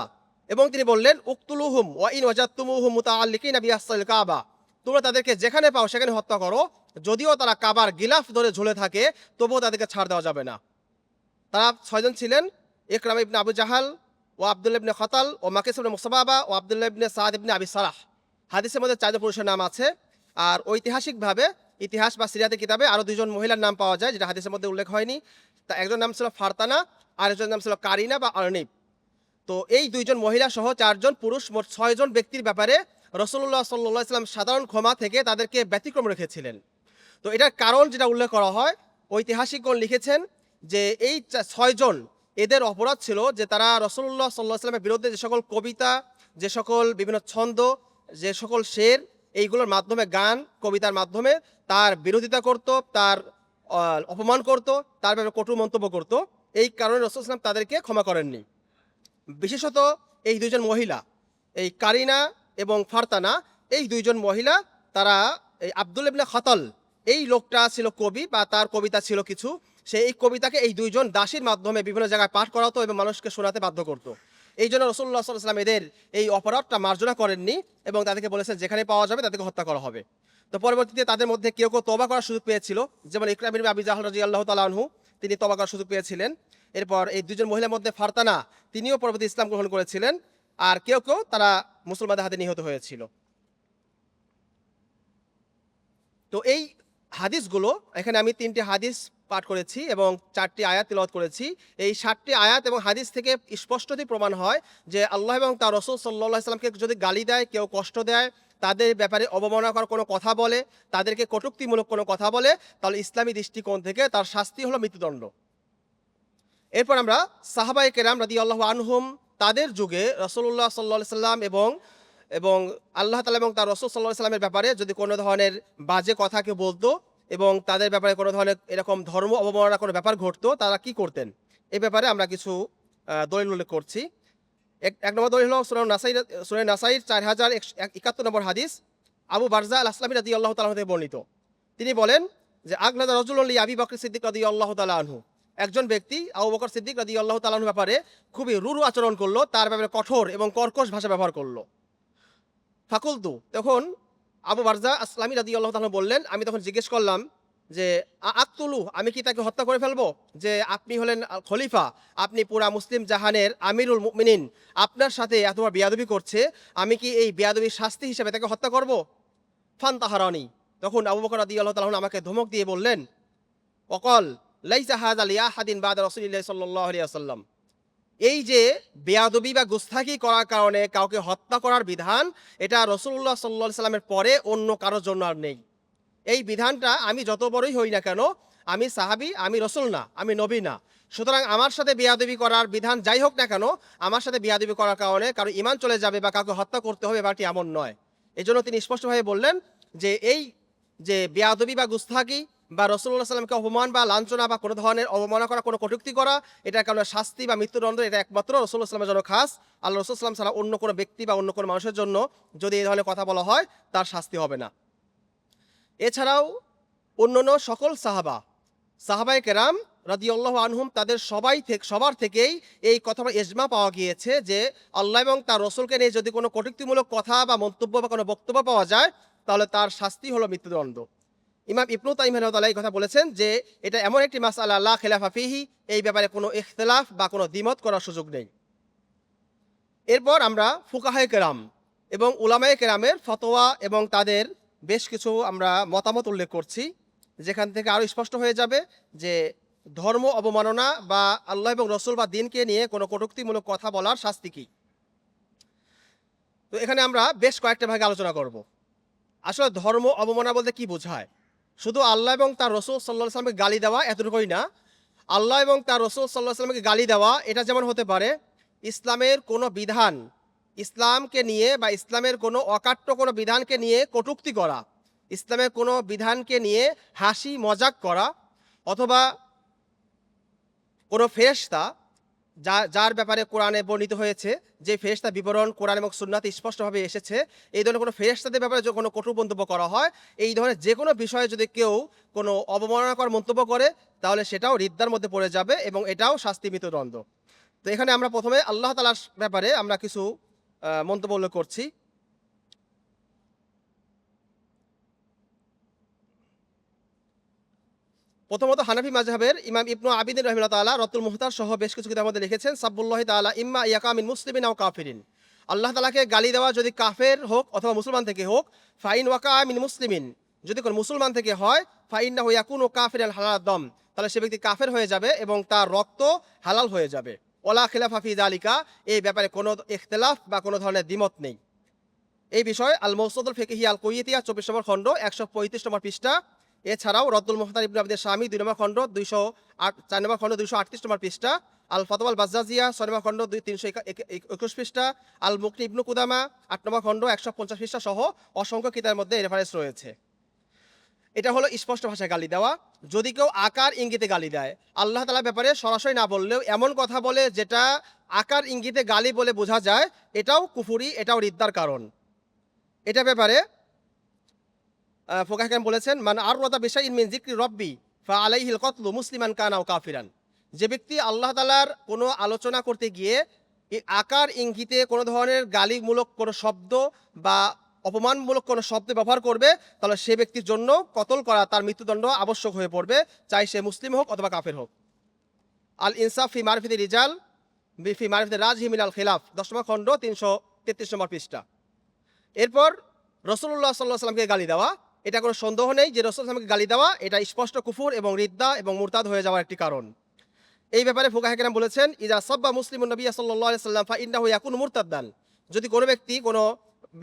Speaker 1: এবং তিনি বললেন, উকতুলুহুম ওয়া ইন ওয়াজাদতুমুহুম মুতাআল্লিকিনা বিআসসাল কাবা, তোমরা তাদেরকে যেখানে পাও সেখানে হত্যা করো, যদিও তারা কাবার গিলাফ ধরে ঝুলে থাকে তবুও তাদেরকে ছাড় দেওয়া যাবে না। তারা 6 জন ছিলেন, ইকরামা ইবনে আবু জাহাল, ও আব্দুল্লাহ ইবনে খাতাল, ও মাকিস ইবনে মুসাবাবা, ও আব্দুল্লাহ ইবনে সাদ ইবনে আবি সালাহ। হাদিসের মধ্যে 4 জন পুরুষের নাম আছে, আর ঐতিহাসিকভাবে ইতিহাস বা সিরাতের কিতাবে আরো 2 জন মহিলার নাম পাওয়া যায়, যেটা হাদিসের মধ্যে উল্লেখ হয়নি। তা একজন নাম ছিল ফারতানা, আর একজন নাম ছিল কারিনা বা আরনিব। তো এই 2 জন মহিলা সহ 4 জন পুরুষ, মোট 6 জন ব্যক্তির ব্যাপারে রাসূলুল্লাহ সাল্লাল্লাহু আলাইহি সাল্লাম সাধারণ ক্ষমা থেকে তাদেরকে ব্যতিক্রম রেখেছিলেন। তো এটার কারণ যেটা উল্লেখ করা হয়, ঐতিহাসিকগণ লিখেছেন যে এই 6 জন, এদের অপরাধ ছিল যে তারা রাসূলুল্লাহ সাল্লাল্লাহু আলাইহি সাল্লামের বিরুদ্ধে যে সকল কবিতা, যে সকল বিভিন্ন ছন্দ, যে সকল শের, এইগুলোর মাধ্যমে, গান কবিতার মাধ্যমে তার বিরোধিতা করত, তার অপমান করত, তার ব্যাপারে কটু মন্তব্য করত। এই কারণে রাসূল সাল্লাল্লাহু আলাইহি সাল্লাম তাদেরকে ক্ষমা করেননি। বিশেষত এই 2 জন মহিলা, এই কারিনা এবং ফারতানা, এই 2 জন মহিলা, তারা, এই আব্দুল ইবনে খাতাল, এই লোকটা ছিল কবি বা তার কবিতা ছিল কিছু, সে এই কবিতাকে এই 2 জন দাসীর মাধ্যমে বিভিন্ন জায়গায় পাঠ করাতো এবং মানুষকে শোনাতে বাধ্য করত। এই জন্য রাসূলুল্লাহ সাল্লাল্লাহু আলাইহি ওয়াসাল্লাম এদের এই অপরাধটা মার্জনা করেননি এবং তাদেরকে বলেছেন যেখানে পাওয়া যাবে তাদেরকে হত্যা করা হবে। তো পরবর্তীতে তাদের মধ্যে কেউ কেউ তওবা করার সুযোগ পেয়েছিল, যেমন ইকরামা ইবনে আবি জাহল রাদিয়াল্লাহু তাআলা আনহু, তিনি তওবা করার সুযোগ পেয়েছিলেন। এরপর এই 2 জন মহিলার মধ্যে ফারতানা, তিনিও পরবর্তী ইসলাম গ্রহণ করেছিলেন, আর কেউ কেউ তারা মুসলমানদের হাতে নিহত হয়েছিল। তো এই হাদিসগুলো, এখানে আমি 3টি হাদিস পাঠ করেছি এবং 4টি আয়াত তিলাওয়াত করেছি। এই 7টি আয়াত এবং হাদিস থেকে স্পষ্টতই প্রমাণ হয় যে আল্লাহ এবং তার রাসূল সাল্লাল্লাহু আলাইহি সাল্লামকে যদি গালি দেয়, কেউ কষ্ট দেয়, তাদের ব্যাপারে অবমাননাকর কোনো কথা বলে, তাদেরকে কটূক্তিমূলক কোনো কথা বলে, তাহলে ইসলামী দৃষ্টিকোণ থেকে তার শাস্তি হলো মৃত্যুদণ্ড। এরপর আমরা সাহাবায়ে কেরাম রাদিয়াল্লাহু আনহুম, তাদের যুগে রাসূলুল্লাহ সাল্লাল্লাহু আলাইহি সাল্লাম এবং আল্লাহ তাআলা এবং তার রাসূল সাল্লাল্লাহু আলাইহি সাল্লামের ব্যাপারে যদি কোনো ধরনের বাজে কথা কেউ বলতো এবং তাদের ব্যাপারে কোনো ধরনের এরকম ধর্ম অবমাননা কোনো ব্যাপার ঘটতো, তারা কি করতেন, এই ব্যাপারে আমরা কিছু দলিল উল্লেখ করছি। এক নম্বর দলিল হলো সুনান নাসাইর 4071 নম্বর হাদিস, আবু বারজা আল আসলামী রাদিয়াল্লাহু তাআলা থেকে বর্ণিত। তিনি বলেন যে আগলাদা রাজুলুন লি আবি বকর সিদ্দিক রাদিয়াল্লাহু তাআলা আনহু, একজন ব্যক্তি আবু বকর সিদ্দিক রাদিয়াল্লাহু তাআলা আনহুর ব্যাপারে খুবই রূঢ় আচরণ করলো, তার ব্যাপারে কঠোর এবং কর্কশ ভাষা ব্যবহার করলো। ফাকুলতু, তখন আবু বারজা আসলামী রাদিয়াল্লাহু তাআলা বললেন, আমি তখন জিজ্ঞেস করলাম যে আকতুলু, আমি কি তাকে হত্যা করে ফেলবো? যে আপনি হলেন খলিফা, আপনি পুরা মুসলিম জাহানের আমিরুল মুমিনিন, আপনার সাথে এতবার বেয়াদবি করছে, আমি কি এই বেয়াদবির শাস্তি হিসেবে তাকে হত্যা করব? ফানতাহারানি, তখন আবু বকর রাদিয়াল্লাহু তাআলা আমাকে ধমক দিয়ে বললেন, ওয়াকাল লাইসা হাযা লিআহাদিন বা'দা রাসূলিল্লাহি সাল্লাল্লাহু আলাইহি ওয়াসাল্লাম, এই যে বেয়াদবি বা গুস্তাখি করার কারণে কাউকে হত্যা করার বিধান, এটা রাসূলুল্লাহ সাল্লাল্লাহু আলাইহি সাল্লামের পরে অন্য কারোর জন্য আর নেই। এই বিধানটা আমি যত বড়ই হই না কেন, আমি সাহাবী, আমি রাসূল না, আমি নবী না, সুতরাং আমার সাথে বেয়াদবি করার বিধান যাই হোক না কেন, আমার সাথে বেয়াদবি করার কারণে কারো ঈমান চলে যাবে বা কাউকে হত্যা করতে হবে ব্যাপারটি এমন নয়। এই জন্য তিনি স্পষ্টভাবে বললেন যে এই যে বেয়াদবি বা গুস্তাকি বা রাসূলুল্লাহ সাল্লামকে অপমান বা লাঞ্ছনা বা কোনো ধরনের অবমাননা করা, কোনো কটূক্তি করা, এটার কারণে শাস্তি বা মৃত্যুদণ্ড এটা একমাত্র রাসূলুল্লাহ সাল্লামের জন্য খাস। আল্লাহ রাসূল সাল্লাম ছাড়া অন্য কোনো ব্যক্তি বা অন্য কোনো মানুষের জন্য যদি এই ধরনের কথা বলা হয় তার শাস্তি হবে না। এছাড়াও অন্যান্য সকল সাহাবায়ে কেরাম রাদিয়াল্লাহু আনহুম তাদের সবার থেকেই এই কথা বা ইজমা পাওয়া গিয়েছে যে আল্লাহ এবং তার রাসূলকে নিয়ে যদি কোনো কটূক্তিমূলক কথা বা মন্তব্য বা কোনো বক্তব্য পাওয়া যায় তাহলে তার শাস্তি হলো মৃত্যুদণ্ড। ইমাম ইবনু তাইমিয়া রাহিমাহুল্লাহ এই কথা বলেছেন যে এটা এমন একটি মাসআলা লা খিলাফা ফিহি, এই ব্যাপারে কোনো ইখতিলাফ বা কোনো দ্বিমত করার সুযোগ নেই। এরপর আমরা ফুকাহায়ে কেরাম এবং উলামায়ে কেরামের ফতোয়া এবং তাদের বেশ কিছু আমরা মতামত উল্লেখ করছি, যেখান থেকে আরও স্পষ্ট হয়ে যাবে যে ধর্ম অবমাননা বা আল্লাহ এবং রসুল বা দ্বীনকে নিয়ে কোনো কটূক্তিমূলক কথা বলার শাস্তি কী। তো এখানে আমরা বেশ কয়েকটা ভাগে আলোচনা করব। আসলে ধর্ম অবমাননা বলতে কি বোঝায়? শুধু আল্লাহ এবং তার রসুল সাল্লাল্লাহু আলাইহি ওয়াসাল্লামকে গালি দেওয়া এতটুকুই না। আল্লাহ এবং তার রসুল সাল্লাল্লাহু আলাইহি ওয়াসাল্লামকে গালি দেওয়া এটা যেমন হতে পারে ইসলামের কোনো বিধান, ইসলামকে নিয়ে বা ইসলামের কোনো অকাট্য কোনো বিধানকে নিয়ে কটূক্তি করা, ইসলামের কোনো বিধানকে নিয়ে হাসি মজাক করা, অথবা কোনো ফেরেশতা যার ব্যাপারে কোরআনে বর্ণিত হয়েছে যে ফেরেশতা বিবরণ কোরআন এবং সুন্নাতে স্পষ্টভাবে এসেছে, এই ধরনের কোনো ফেরেশতাদের ব্যাপারে যদি কোনো কটু মন্তব্য করা হয়, এই ধরনের যে কোনো বিষয়ে যদি কেউ কোনো অবমাননাকর মন্তব্য করে তাহলে সেটাও রিদ্দার মধ্যে পড়ে যাবে এবং এটাও শাস্তি মৃত্যুদণ্ড। তো এখানে আমরা প্রথমে আল্লাহ তাআলার ব্যাপারে আমরা কিছু মন্তব্য উল্লেখ করছি। প্রথমত হানাফি মাযহাবের ইমাম ইবনু আবিদিন রাহিমাহুল্লাহ তাআলা রতুল মুহতার সহ বেশ কিছু কিতাবের মধ্যে লিখেছেন সাব্বুল্লাহি তাআলা ইম্মা ইয়াকা মিন মুসলিমিন আও কাফিরিন। আল্লাহ তাআলাকে গালি দেওয়া যদি কাফের হোক অথবা মুসলমান থেকে হোক, ফাইন ওয়াকা মিন মুসলিমিন, যদি কোনো মুসলমান থেকে হয়, ফাইন্নাহু ইয়াকুনু কাফিরান হালাল দম, তাহলে সে ব্যক্তি কাফের হয়ে যাবে এবং তার রক্ত হালাল হয়ে যাবে। ওয়ালা খিলাফা ফি যালিকা, এই ব্যাপারে কোনো ইখতিলাফ বা কোনো ধরনের দ্বিমত নেই। এই বিষয়ে আল মওসুদুল ফিকহি আল কুইয়িতিয়া 24 নম্বর খণ্ড 135 নম্বর পৃষ্ঠা, এছাড়াও রদ্দুল মুখতার ইবনে আবদের শামী 2 নম্বর খণ্ড 4 নম্বর খণ্ড 238 নম্বর পৃষ্ঠা, আল ফাতওয়া আল বাজ্জাজিয়া 6 নম্বর খণ্ড 321 পৃষ্ঠা, আল মুকনি ইবনু কুদামা 8 নম্বর খণ্ড 150 পৃষ্ঠা সহ অসংখ্য কিতাবের মধ্যে রেফারেন্স রয়েছে। এটা হলো স্পষ্ট ভাষায় গালি দেওয়া। যদি কেউ আকার ইঙ্গিতে গালি দেয়, আল্লাহ তাআলার ব্যাপারে সরাসরি না বললেও এমন কথা বলে যেটা আকার ইঙ্গিতে গালি বলে বোঝা যায়, এটাও কুফরি, এটাও রিদ্দার কারণ। এটা ব্যাপারে ফুকাহা কেরাম বলেছেন মান আররাদা বিশাইইন মিন যিকরি রব্বি ফাআলাইহিল কতলু মুসলিমান কানা আও কাফিরান। যে ব্যক্তি আল্লাহ তাআলার কোনো আলোচনা করতে গিয়ে আকার ইঙ্গিতে কোনো ধরনের গালিমূলক কোনো শব্দ বা অপমানমূলক কোনো শব্দ ব্যবহার করবে, তাহলে সে ব্যক্তির জন্য কতল করা, তার মৃত্যুদণ্ড আবশ্যক হয়ে পড়বে, চাই সে মুসলিম হোক অথবা কাফের হোক। আল ইনসাফ ফি মারিফাতি রিজাল ফি মারিফাতি রাজহি মিনাল খিলাফ 10 নম্বর খণ্ড 333 নম্বর পৃষ্ঠা। এরপর রাসূলুল্লাহ সাল্লাল্লাহু আলাইহি ওয়াসাল্লামকে গালি দেওয়া, এটা কোনো সন্দেহ নেই যে রাসূল সাল্লাল্লাহু আলাইহি ওয়াসাল্লামকে গালি দেওয়া এটা স্পষ্ট কুফর এবং রিদ্দা এবং মুরতাদ হয়ে যাওয়ার একটি কারণ। এই ব্যাপারে ফুকাহা কেরাম বলেছেন ইজা সাব্বা মুসলিমুন নবী সাল্লাল্লাহু আলাইহি ওয়াসাল্লাম ফা ইন্নাহু ইয়াকুনু মুরতাদ্দান। যদি কোনো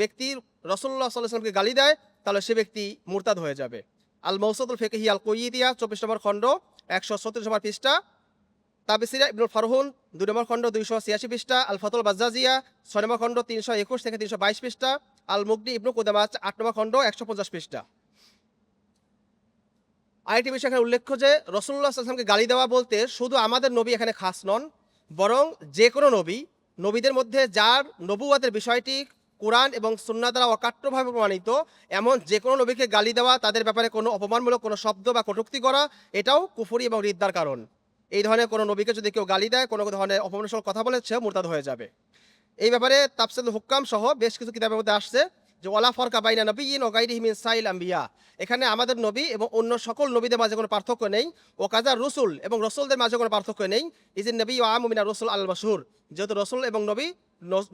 Speaker 1: ব্যক্তি রাসূলুল্লাহ সাল্লাল্লাহু আলাইহি ওয়াসাল্লামকে গালি দেয় তাহলে সে ব্যক্তি মুরতাদ হয়ে যাবে। আল মাওসুদুল ফিকহি আল কুইয়িতিয়া 24 নম্বর খণ্ড 136 নম্বর পৃষ্ঠা, তাফসীর ইবনুল ফারহুন 2 নম্বর খণ্ড 286 পৃষ্ঠা, আল ফাতুল বাজ্জাজিয়া 6 নম্বর খণ্ড 321 থেকে 322 পৃষ্ঠা, আল মুগনি ইবনু কুদামা 8 নম্বর খণ্ড 150 পৃষ্ঠা। আরেকটি বিষয় এখানে উল্লেখ্য যে রাসূলুল্লাহ সাল্লাল্লাহু আলাইহি ওয়াসাল্লামকে গালি দেওয়া বলতে শুধু আমাদের নবী এখানে খাস নন, বরং যে কোনো নবীদের মধ্যে যার নবুওয়াতের বিষয়টি কোরআন এবং সুন্নাহ দ্বারা অকাট্যভাবে প্রমাণিত, এমন যে কোনো নবীকে গালি দেওয়া, তাদের ব্যাপারে কোনো অপমানমূলক কোনো শব্দ বা কটূক্তি করা, এটাও কুফরি এবং রিদ্দার কারণ। এই ধরনের কোনো নবীকে যদি কেউ গালি দেয়, কোনো ধরনের অপমানজনক কথা বলে, সে মুরতাদ হয়ে যাবে। এই ব্যাপারে তাফসীরুল হুক্কাম সহ বেশ কিছু কিতাবের মধ্যে আসছে যে ওয়ালা ফারকা বাইনা নবিয়্যিন ওয়া গায়রিহি মিন সাইল আম্বিয়া, এখানে আমাদের নবী এবং অন্য সকল নবীদের মাঝে কোনো পার্থক্য নেই। ও কাজা রসুল এবং রসুলদের মাঝে কোনো পার্থক্য নেই। ইজিন নবী ও আমু মিনা রসুল আল মাশহুর, যেহেতু রসুল এবং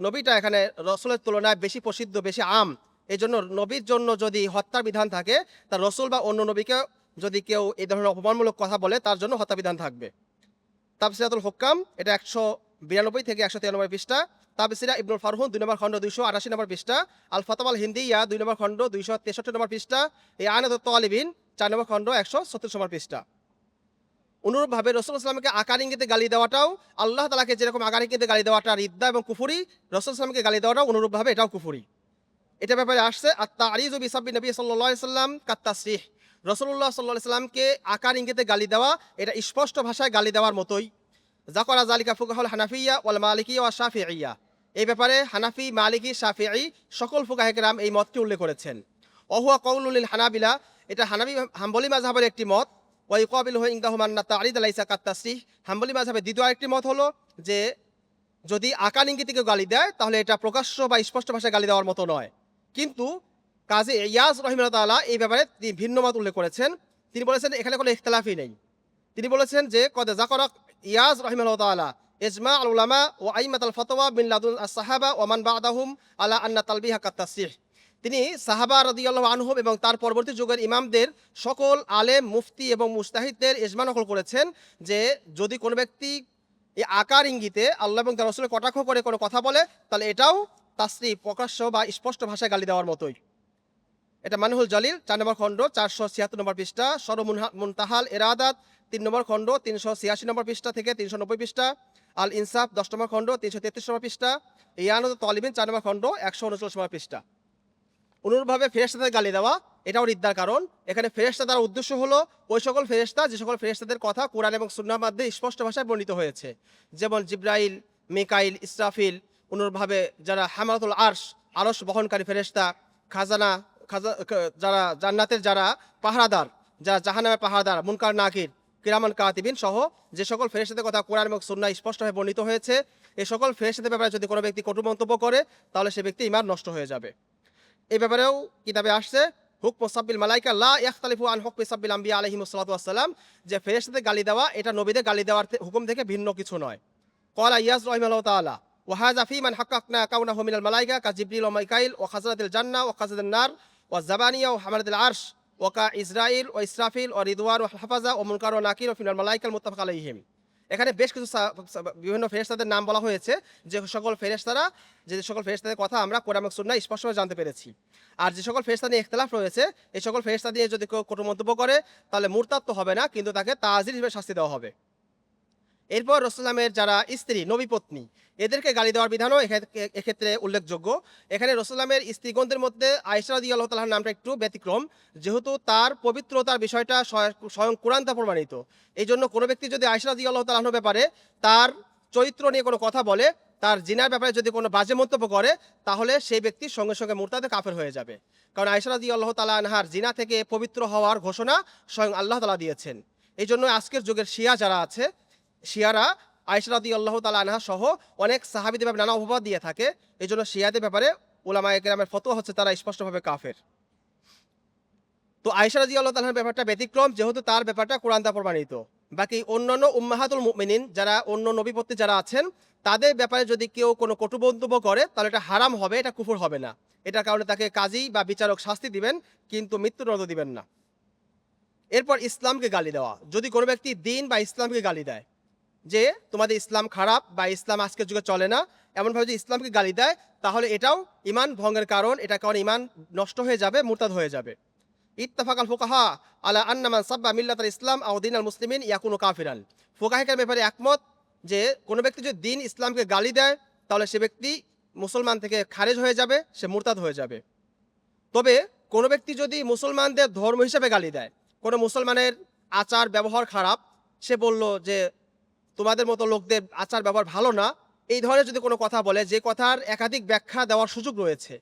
Speaker 1: নবীটা এখানে রসুলের তুলনায় বেশি প্রসিদ্ধ, বেশি আম, এই জন্য নবীর জন্য যদি হত্যার বিধান থাকে, তার রসুল বা অন্য নবীকে যদি কেউ এই ধরনের অপমানমূলক কথা বলে তার জন্য হত্যা বিধান থাকবে। তাফসীরাতুল হুক্কাম এটা 192 থেকে 193 পৃষ্ঠা, তাফসীর ইবনুল ফারহুন 2 নম্বর খণ্ড 288 নম্বর পৃষ্ঠা, আল ফাতওয়া আল হিন্দিয়া 2 নম্বর খণ্ড 263 নম্বর পৃষ্ঠা, ইআনাতুত তালিবিন 4 নম্বর খণ্ড 137 নম্বর পৃষ্ঠা। অনুরূপভাবে রাসূল সাল্লাল্লাহু আলাইহি ওয়াসাল্লামকে আকার ইঙ্গিতে গালি দেওয়াটাও, আল্লাহ তাআলাকে যেরকম আকার ইঙ্গিতে গালি দেওয়াটা রিদ্দা এবং কুফরি, রাসূল সাল্লাল্লাহু আলাইহি ওয়াসাল্লামকে গালি দেওয়াটাও অনুরূপভাবে এটাও কুফরি। এটা ব্যাপারে আসছে আত-তা'রিযু বিসাব্বি নবী সাল্লাল্লাহু আলাইহি সাল্লাম কাত-তাসরিহ। রাসূলুল্লাহ সাল্লাল্লাহু আলাইহি সাল্লামকে আকার ইঙ্গিতে গালি দেওয়া এটা স্পষ্ট ভাষায় গালি দেওয়ার মতোই। যাকারা যালিকা ফুকাহাউল হানাফিয়্যা ওয়াল মালিকিয়্যা ওয়া শাফি'ইয়্যা। এই ব্যাপারে হানাফি, মালিকি, শাফিঈ সকল ফুকাহে কেরাম এই মতটি উল্লেখ করেছেন। ওহুয়া কওলুল লিল হানাবিলা, এটা হাম্বলি মাযহাবের একটি মত। ওয়া ইউকাবিলুহু ইনদাহুম আন্না তা'রিদ লাইসা কাত-তাসরিহ। হাম্বলি মাযহাবের দ্বিতীয় আরেকটি মত হলো যে যদি আকার ইঙ্গিতে কেউ গালি দেয় তাহলে এটা প্রকাশ্য বা স্পষ্ট ভাষায় গালি দেওয়ার মতো নয়। কিন্তু কাজী ইয়াজ রাহিমাহুল্লাহ তাআলা এই ব্যাপারে তিনি ভিন্ন মত উল্লেখ করেছেন। তিনি বলেছেন এখানে কোনো ইখতিলাফই নেই। তিনি বলেছেন যে কদ যাকারা ইয়াজ রাহিমাহুল্লাহ তাআলা ইজমা আল উলামা ওয়া আইম্মাত আল ফাতওয়া মিন লাদুন আস-সাহাবা ওয়া মান বা'দাহুম আলা আন্না তালবিহা কাত-তাসরিহ। তিনি সাহাবা রাদিয়াল্লাহু আনহুম এবং তার পরবর্তী যুগের ইমামদের সকল আলেম, মুফতি এবং মুজতাহিদদের ইজমা নকল করেছেন যে যদি কোনো ব্যক্তি এই আকার ইঙ্গিতে আল্লাহ এবং তার রাসূলের কটাক্ষ করে কোনো কথা বলে তাহলে এটাও তাসরিহ, প্রকাশ্য বা স্পষ্ট ভাষায় গালি দেওয়ার মতোই। এটা মানহুল জালিল 4 নম্বর খণ্ড 476 নম্বর পৃষ্ঠা, মুনতাহাল ইরাদাত 3 নম্বর খণ্ড 386 নম্বর পৃষ্ঠা থেকে 390 পৃষ্ঠা, আল ইনসাফ 10 নম্বর খণ্ড 333 নম্বর পৃষ্ঠা, ইয়ানুত তালিবিন 4 নম্বর খণ্ড 139 নম্বর পৃষ্ঠা। অনুরূপভাবে ফেরেশতাদের গালি দেওয়া এটাও রিদ্দার কারণ। এখানে ফেরেশতা দ্বারা উদ্দেশ্য হলো ওই সকল ফেরেশতা যে সকল ফেরেশতাদের কথা কোরআন এবং সুন্নাহর মধ্যে স্পষ্ট ভাষায় বর্ণিত হয়েছে, যেমন জিবরাইল, মিকাইল, ইসরাফিল। অনুরূপভাবে যারা হামালাতুল আরশ বহনকারী ফেরেশতা, খাজানা যারা জান্নাতের যারা পাহারাদার, যারা জাহান্নামের পাহারাদার, মুনকার নাকির, কিরামান কাতিবিন সহ যে সকল ফেরেশতাদের কথা কোরআন এবং সুন্নাহ স্পষ্টভাবে বর্ণিত হয়েছে, এই সকল ফেরেশতাদের ব্যাপারে যদি কোনো ব্যক্তি কটু মন্তব্য করে তাহলে সে ব্যক্তি ঈমান নষ্ট হয়ে যাবে। এই ব্যাপারেও কিতাবে আসছে হুকম সাব্বিল মালাইকা লা ইখতালিফু আন হুকমি সাব্বিল আম্বিয়া আলাইহিমুস সালাতু ওয়াস সালাম, যে ফেরেশতাদের গালি দেওয়া এটা নবীদের গালি দেওয়ার হুকুম থেকে ভিন্ন কিছু নয়। ক্বালা ইয়াজ রাহিমাহুল্লাহ তাআলা ওয়া হাযা ফী মান হাক্কাকনা কাউনাহু মিনাল মালাইকা কা জিবরিল ওয়া মিকাইল ওয়া খাজানাতিল জান্নাহ ওয়া খাজানাতিন নার ওয়া জাবানিয়া ওয়া হামালাতিল আরশ ওয়া কা ইসরাঈল ওয়া ইসরাফিল ওয়া রিদওয়ান ওয়া হাফাজা ওয়া মুনকার ওয়া নাকির ওয়া ফিনাল মালাইকাল মুত্তাফাক আলাইহিম। এখানে বেশ কিছু বিভিন্ন ফেরেশতাদের নাম বলা হয়েছে যে সকল ফেরেশতাদের কথা আমরা কোরআন এবং সুন্নাহ স্পষ্টভাবে জানতে পেরেছি। আর যে সকল ফেরেশতা নিয়ে ইখতিলাফ রয়েছে এই সকল ফেরেশতা নিয়ে যদি কেউ কটু মন্তব্য করে তাহলে মুরতাদ তো হবে না, কিন্তু তাকে তাজির হিসেবে শাস্তি দেওয়া হবে। এরপর রাসূলের যারা স্ত্রী, নবী পত্নী, এদেরকে গালি দেওয়ার বিধানও এক্ষেত্রে উল্লেখযোগ্য। এখানে রাসূলের স্ত্রীগণদের মধ্যে আয়েশা রাদিয়াল্লাহু তাআলার নামটা একটু ব্যতিক্রম, যেহেতু তার পবিত্রতার বিষয়টা স্বয়ং কোরআন তা প্রমাণিত। এই জন্য কোনো ব্যক্তি যদি আয়েশা রাদিয়াল্লাহু তাআলার ব্যাপারে তার চরিত্র নিয়ে কোনো কথা বলে, তার জিনার ব্যাপারে যদি কোনো বাজে মন্তব্য করে তাহলে সেই ব্যক্তি সঙ্গে সঙ্গে মুরতাদে কাফের হয়ে যাবে। কারণ আয়েশা রাদিয়াল্লাহু তাআলা আনহার জিনা থেকে পবিত্র হওয়ার ঘোষণা স্বয়ং আল্লাহ তাআলা দিয়েছেন। এই জন্য আজকের যুগের শিয়া যারা আছে, শিয়ারা আয়েশা রাদিয়াল্লাহু তাআলা আনহা সহ অনেক সাহাবীদের ব্যাপারে নানা অপবাদ দিয়ে থাকে। এই জন্য শিয়াদের ব্যাপারে উলামায়ে কেরামের ফতোয়া হচ্ছে তারা স্পষ্টভাবে কাফের। তো আয়েশা রাদিয়াল্লাহু তাআলার ব্যাপারটা ব্যতিক্রম, যেহেতু তার ব্যাপারটা কোরআন দ্বারা প্রমাণিত। বাকি অন্যান্য উম্মাহাতুল মুমিনিন যারা অন্য নবীপতি যারা আছেন তাদের ব্যাপারে যদি কেউ কোনো কটু মন্তব্য করে তাহলে এটা হারাম হবে, এটা কুফর হবে না। এটার কারণে তাকে কাজী বা বিচারক শাস্তি দিবেন, কিন্তু মৃত্যুদণ্ড দিবেন না। এরপর ইসলামকে গালি দেওয়া, যদি কোনো ব্যক্তি দ্বীন বা ইসলামকে গালি দেয় যে তোমাদের ইসলাম খারাপ বা ইসলাম আজকের যুগে চলে না, এমনভাবে যদি ইসলামকে গালি দেয় তাহলে এটাও ঈমান ভঙ্গের কারণ, এটা কারণে ঈমান নষ্ট হয়ে যাবে, মুরতাদ হয়ে যাবে। ইত্তাফাকাল ফুকাহা আলা আন্না মান সাব্বা মিল্লাতাল ইসলাম আও দীনাল মুসলিমিন ইয়াকুনু কাফিরান। ফুকাহাদের ব্যাপারে একমত যে কোনো ব্যক্তি যদি দ্বীন ইসলামকে গালি দেয় তাহলে সে ব্যক্তি মুসলমান থেকে খারেজ হয়ে যাবে, সে মুরতাদ হয়ে যাবে। তবে কোনো ব্যক্তি যদি মুসলমানদের ধর্ম হিসেবে গালি দেয়, কোনো মুসলমানের আচার ব্যবহার খারাপ, সে বলল যে তোমাদের মতো লোকদের আচার ব্যবহার ভালো না, এই ধরনের যদি কোনো কথা বলে যে কথার একাধিক ব্যাখ্যা দেওয়ার সুযোগ রয়েছে,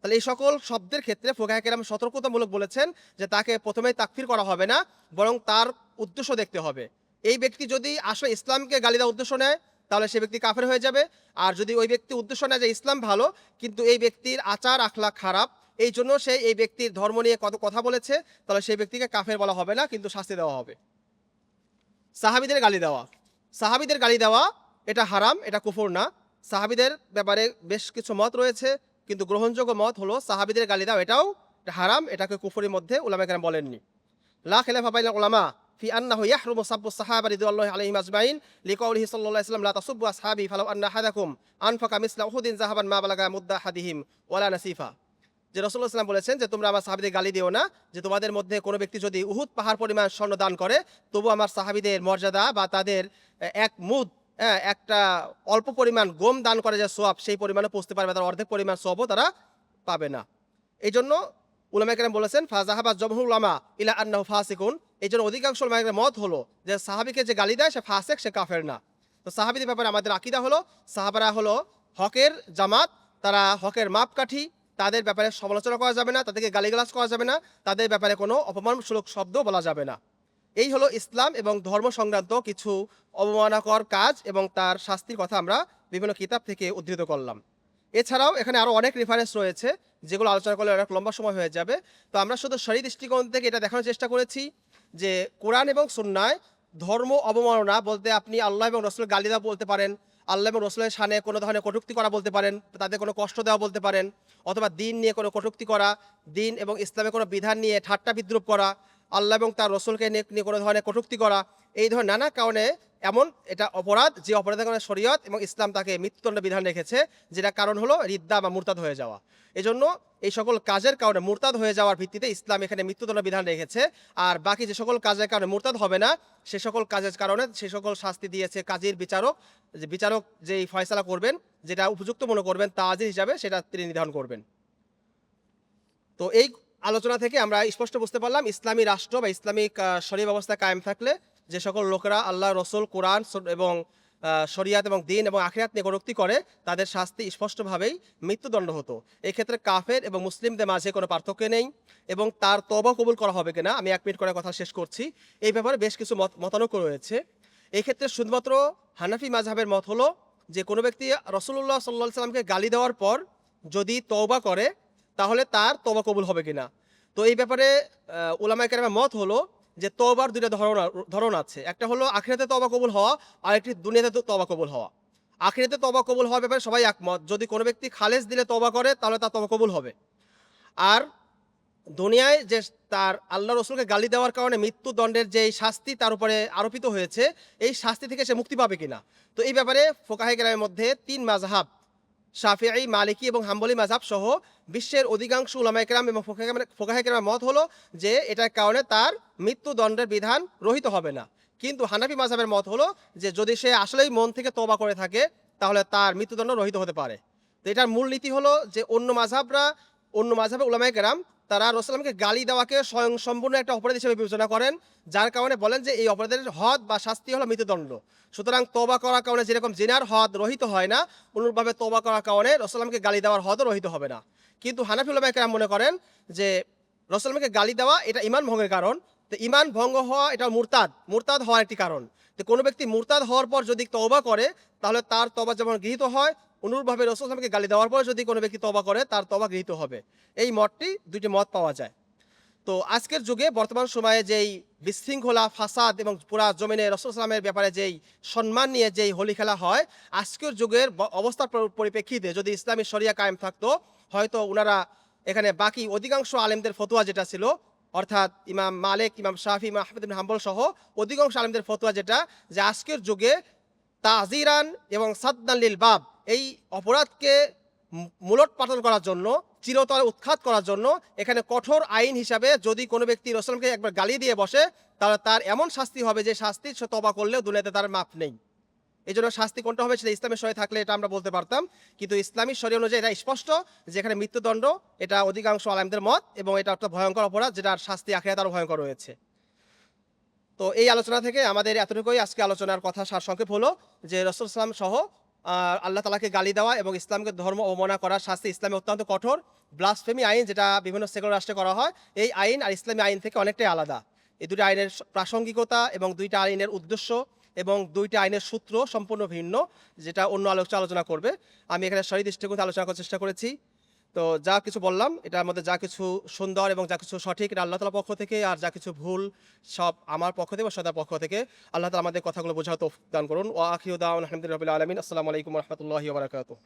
Speaker 1: তাহলে এই সকল শব্দের ক্ষেত্রে ফুকাহা কেরাম সতর্কতামূলক বলেছেন যে তাকে প্রথমেই তাকফির করা হবে না, বরং তার উদ্দেশ্য দেখতে হবে। এই ব্যক্তি যদি আসলে ইসলামকে গালি দেওয়ার উদ্দেশ্য নেয় তাহলে সে ব্যক্তি কাফের হয়ে যাবে। আর যদি ওই ব্যক্তি উদ্দেশ্য নেয় যে ইসলাম ভালো কিন্তু এই ব্যক্তির আচার আখলাক খারাপ, এই জন্য সে এই ব্যক্তির ধর্ম নিয়ে কত কথা বলেছে, তাহলে সেই ব্যক্তিকে কাফের বলা হবে না, কিন্তু শাস্তি দেওয়া হবে। সাহাবীদের গালি দেওয়া, সাহাবীদের গালি দেওয়া এটা হারাম, এটা কুফর না। সাহাবীদের ব্যাপারে বেশ কিছু মত রয়েছে, কিন্তু গ্রহণযোগ্য মত হলো সাহাবীদের গালি দেওয়া এটাও হারাম, এটাকে কুফরের মধ্যে উলামায়ে কেরাম বলেননি। লা খিলাফা বাইনাল উলামা ফি আন্নাহু ইয়াহরুমু সাব্বু সাহাবা রাদিয়াল্লাহু আলাইহিম আজমাইন লিকাউলিহি সাল্লাল্লাহু আলাইহি ওয়াসাল্লাম লা তাসুব্বু আসহাবি ফালাউ আন্না আহাদাকুম আনফাকা মিসলা উহুদিন যাহাবান মা বালাগা মুদ্দা হাদিহিম ওয়ালা নাসিফা। যে রাসূলুল্লাহ সাল্লাল্লাহু আলাইহি ওয়াসাল্লাম বলেছেন যে তোমরা আমার সাহাবীদের গালি দিও না, যে তোমাদের মধ্যে কোনো ব্যক্তি যদি উহুদ পাহাড় পরিমাণ স্বর্ণ দান করে তবু আমার সাহাবীদের মর্যাদা বা তাদের এক মুদ, একটা অল্প পরিমাণ গম দান করে যে সওয়াব সেই পরিমাণে পৌঁছতে পারবে, তার অর্ধেক পরিমাণ সওয়াবও তারা পাবে না। এই জন্য উলামায়ে কেরাম বলেছেন ফাজাহাবা জমহুল উলামা ইলা আন্নাহু ফাসিকুন। এই জন্য অধিকাংশ উলামায়ে কেরামের মত হলো যে সাহাবীকে যে গালি দেয় সে ফাসিক, সে কাফের না। তো সাহাবীদের ব্যাপারে আমাদের আকীদা হলো সাহাবারা হলো হকের জামাত, তারা হকের মাপকাঠি, তাদের ব্যাপারে সমালোচনা করা যাবে না, তাদেরকে গালিগালাজ করা যাবে না, তাদের ব্যাপারে কোনো অপমানসূচক শব্দ বলা যাবে না। এই হলো ইসলাম এবং ধর্ম সংক্রান্ত কিছু অবমাননাকর কাজ এবং তার শাস্তির কথা আমরা বিভিন্ন কিতাব থেকে উদ্ধৃত করলাম। এছাড়াও এখানে আরও অনেক রেফারেন্স রয়েছে যেগুলো আলোচনা করলে অনেক লম্বা সময় হয়ে যাবে। তো আমরা শুধু শরীর দৃষ্টিকোণ থেকে এটা দেখানোর চেষ্টা করেছি যে কোরআন এবং সুন্নায় ধর্ম অবমাননা বলতে আপনি আল্লাহ এবং রসুলের গালি দেওয়া বলতে পারেন, আল্লাহ এবং রসুলের শানে কোনো ধরনের কটূক্তি করা বলতে পারেন, তাদের কোনো কষ্ট দেওয়া বলতে পারেন, অথবা দিন নিয়ে কোনো কটূক্তি করা, দিন এবং ইসলামের কোনো বিধান নিয়ে ঠাট্টা বিদ্রুপ করা, আল্লাহ এবং তার রসুলকে নিয়ে কোনো ধরনের কটূক্তি করা, এই ধরনের নানা কারণে এমন এটা অপরাধ যে অপরাধের কারণে শরীয়ত এবং ইসলাম তাকে মৃত্যুদণ্ড বিধান রেখেছে, যেটা কারণ হলো রিদ্দা বা মুরতাদ হয়ে যাওয়া। এজন্য এই সকল কাজের কারণে মুরতাদ হয়ে যাওয়ার ভিত্তিতে ইসলাম এখানে মৃত্যুদণ্ড বিধান রেখেছে। আর বাকি যে সকল কাজের কারণে মুরতাদ হবে না, সে সকল কাজের কারণে সে সকল শাস্তি দিয়েছে কাজীর বিচারক। যে বিচারক যেই ফয়সালা করবেন, যেটা উপযুক্ত মনে করবেন তাজির হিসাবে, সেটা তিনি নির্ধারণ করবেন। তো এই আলোচনা থেকে আমরা স্পষ্ট বুঝতে পারলাম ইসলামী রাষ্ট্র বা ইসলামিক শরীয় ব্যবস্থা কায়েম থাকলে যে সকল লোকেরা আল্লাহ, রসুল, কোরআন এবং শরিয়াত এবং দিন এবং আখিরাত নিয়ে কটূক্তি করে তাদের শাস্তি স্পষ্টভাবেই মৃত্যুদণ্ড হতো। এই ক্ষেত্রে কাফের এবং মুসলিমদের মাঝে কোনো পার্থক্য নেই। এবং তার তওবা কবুল করা হবে কিনা, আমি 1 মিনিট করে কথা শেষ করছি, এই ব্যাপারে বেশ কিছু মতানৈক্য রয়েছে। এই ক্ষেত্রে শুধুমাত্র হানাফি মাযহাবের মত হলো যে কোনো ব্যক্তি রাসূলুল্লাহ সাল্লাল্লাহু আলাইহি সাল্লামকে গালি দেওয়ার পর যদি তওবা করে তাহলে তার তওবা কবুল হবে কিনা। তো এই ব্যাপারে উলামায়ে কেরামের মত হলো যে তওবার দুইটা ধরন আছে। একটা হলো আখিরাতে তওবা কবুল হওয়া, আর একটি দুনিয়াতে তওবা কবুল হওয়া। আখিরাতে তওবা কবুল হওয়ার ব্যাপারে সবাই একমত, যদি কোনো ব্যক্তি খালেস দিলে তওবা করে তাহলে তার তওবা কবুল হবে। আর দুনিয়ায় যে তার আল্লাহ রসুলকে গালি দেওয়ার কারণে মৃত্যুদণ্ডের যে শাস্তি তার উপরে আরোপিত হয়েছে, এই শাস্তি থেকে সে মুক্তি পাবে কিনা। তো এই ব্যাপারে ফুকাহে কেরামের মধ্যে 3 মাযহাব, শাফিঈ, মালিকি এবং হাম্বলি মাযহাব সহ বিশ্বের অধিকাংশ উলামায়ে কেরাম এবং ফুকাহে কেরামের মত হলো যে এটার কারণে তার মৃত্যুদণ্ডের বিধান রহিত হবে না। কিন্তু হানাফি মাযহাবের মত হলো যে যদি সে আসলেই মন থেকে তওবা করে থাকে তাহলে তার মৃত্যুদণ্ড রহিত হতে পারে। তো এটার মূল নীতি হলো যে অন্য মাযহাবের উলামায়ে কেরাম তারা রাসূলুল্লাহ সাল্লাল্লাহু আলাইহি ওয়াসাল্লামকে গালি দেওয়াকে স্বয়ংসম্পূর্ণ একটা অপরাধ হিসেবে বিবেচনা করেন, যার কারণে বলেন যে এই অপরাধের হদ বা শাস্তি হলো মৃত্যুদণ্ড। সুতরাং তওবা করার কারণে যেরকম জিনার হদ রহিত হয় না, অনুরূপভাবে তওবা করার কারণে রাসূলুল্লাহ সাল্লাল্লাহু আলাইহি ওয়াসাল্লামকে গালি দেওয়ার হদও রহিত হবে না। কিন্তু হানাফি উলামায়ে কেরাম মনে করেন যে রাসূলুল্লাহ সাল্লাল্লাহু আলাইহি ওয়াসাল্লামকে গালি দেওয়া এটা ঈমান ভঙ্গের কারণ। তো ঈমান ভঙ্গ হওয়া এটা মুরতাদ হওয়ার একটি কারণ। তো কোনো ব্যক্তি মুরতাদ হওয়ার পর যদি তওবা করে তাহলে তার তওবা যেমন গৃহীত হয়, অনুরূপভাবে রাসূলুল্লাহ সাল্লাল্লাহু আলাইহি ওয়াসাল্লামকে গালি দেওয়ার পর যদি কোনো ব্যক্তি তওবা করে তার তওবা গৃহীত হবে। এই মতটি, দুইটি মত পাওয়া যায়। তো আজকের যুগে বর্তমান সময়ে যেই বিশৃঙ্খলা, ফাসাদ এবং পুরা জমিনে রাসূল সাল্লামের ব্যাপারে যেই সম্মান নিয়ে যেই হোলি খেলা হয়, আজকের যুগের অবস্থার পরিপ্রেক্ষিতে যদি ইসলামী শরিয়া কায়েম থাকতো, হয়তো ওনারা এখানে বাকি অধিকাংশ আলেমদের ফতোয়া যেটা ছিল, অর্থাৎ ইমাম মালিক, ইমাম শাফি, ইমাম আহমদ ইবনে হাম্বল সহ অধিকাংশ আলেমদের ফতোয়া যেটা, যে আজকের যুগে তাজিরান এবং সাদ্দান লিল বাব, এই অপরাধকে মূলোৎপাটন করার জন্য, চিরতরে উৎখাত করার জন্য এখানে কঠোর আইন হিসাবে যদি কোনো ব্যক্তি রাসূলকে একবার গালি দিয়ে বসে তাহলে তার এমন শাস্তি হবে যে শাস্তি সে তওবা করলেও দুনিয়াতে তার মাপ নেই। এই জন্য শাস্তি কোনটা হবে সেটা ইসলামের শরীয়তে থাকলে এটা আমরা বলতে পারতাম, কিন্তু ইসলামী শরীয়ত অনুযায়ী এটা স্পষ্ট যে এখানে মৃত্যুদণ্ড, এটা অধিকাংশ আলেমদের মত, এবং এটা একটা ভয়ঙ্কর অপরাধ যেটার শাস্তি আখিরাতে আরও ভয়ঙ্কর রয়েছে। তো এই আলোচনা থেকে আমাদের এতটুকুই আজকে আলোচনার কথা সারসংক্ষেপ হলো যে রাসূল সাল্লাল্লাহু আলাইহি ওয়াসাল্লাম সহ আল্লাহ তাআলাকে গালি দেওয়া এবং ইসলামকে ধর্ম অবমাননা করার শাস্তি ইসলামে অত্যন্ত কঠোর। ব্লাসফেমি আইন যেটা বিভিন্ন সেকুলার রাষ্ট্রে করা হয়, এই আইন আর ইসলামী আইন থেকে অনেকটাই আলাদা। এই দুটি আইনের প্রাসঙ্গিকতা এবং দুইটা আইনের উদ্দেশ্য এবং দুইটা আইনের সূত্র সম্পূর্ণ ভিন্ন, যেটা অন্য আলোচনা করবে। আমি এখানে শরীর দৃষ্টিকোণ থেকে আলোচনা করার চেষ্টা করেছি। তো যা কিছু বললাম এটার মধ্যে যা কিছু সুন্দর এবং যা কিছু সঠিক এটা আল্লাহ তাআলার পক্ষ থেকে, আর যা কিছু ভুল সব আমার পক্ষ থেকে বা সদার পক্ষ থেকে। আল্লাহ তাআলা আমাদের কথাগুলো বোঝার তৌফিক দান করুন। ওয়া আখিরু দাওয়ানা আলহামদুলিল্লাহি রাব্বিল আলামিন। আসসালামু আলাইকুম ওয়া রাহমাতুল্লাহি ওয়া বারাকাতুহু।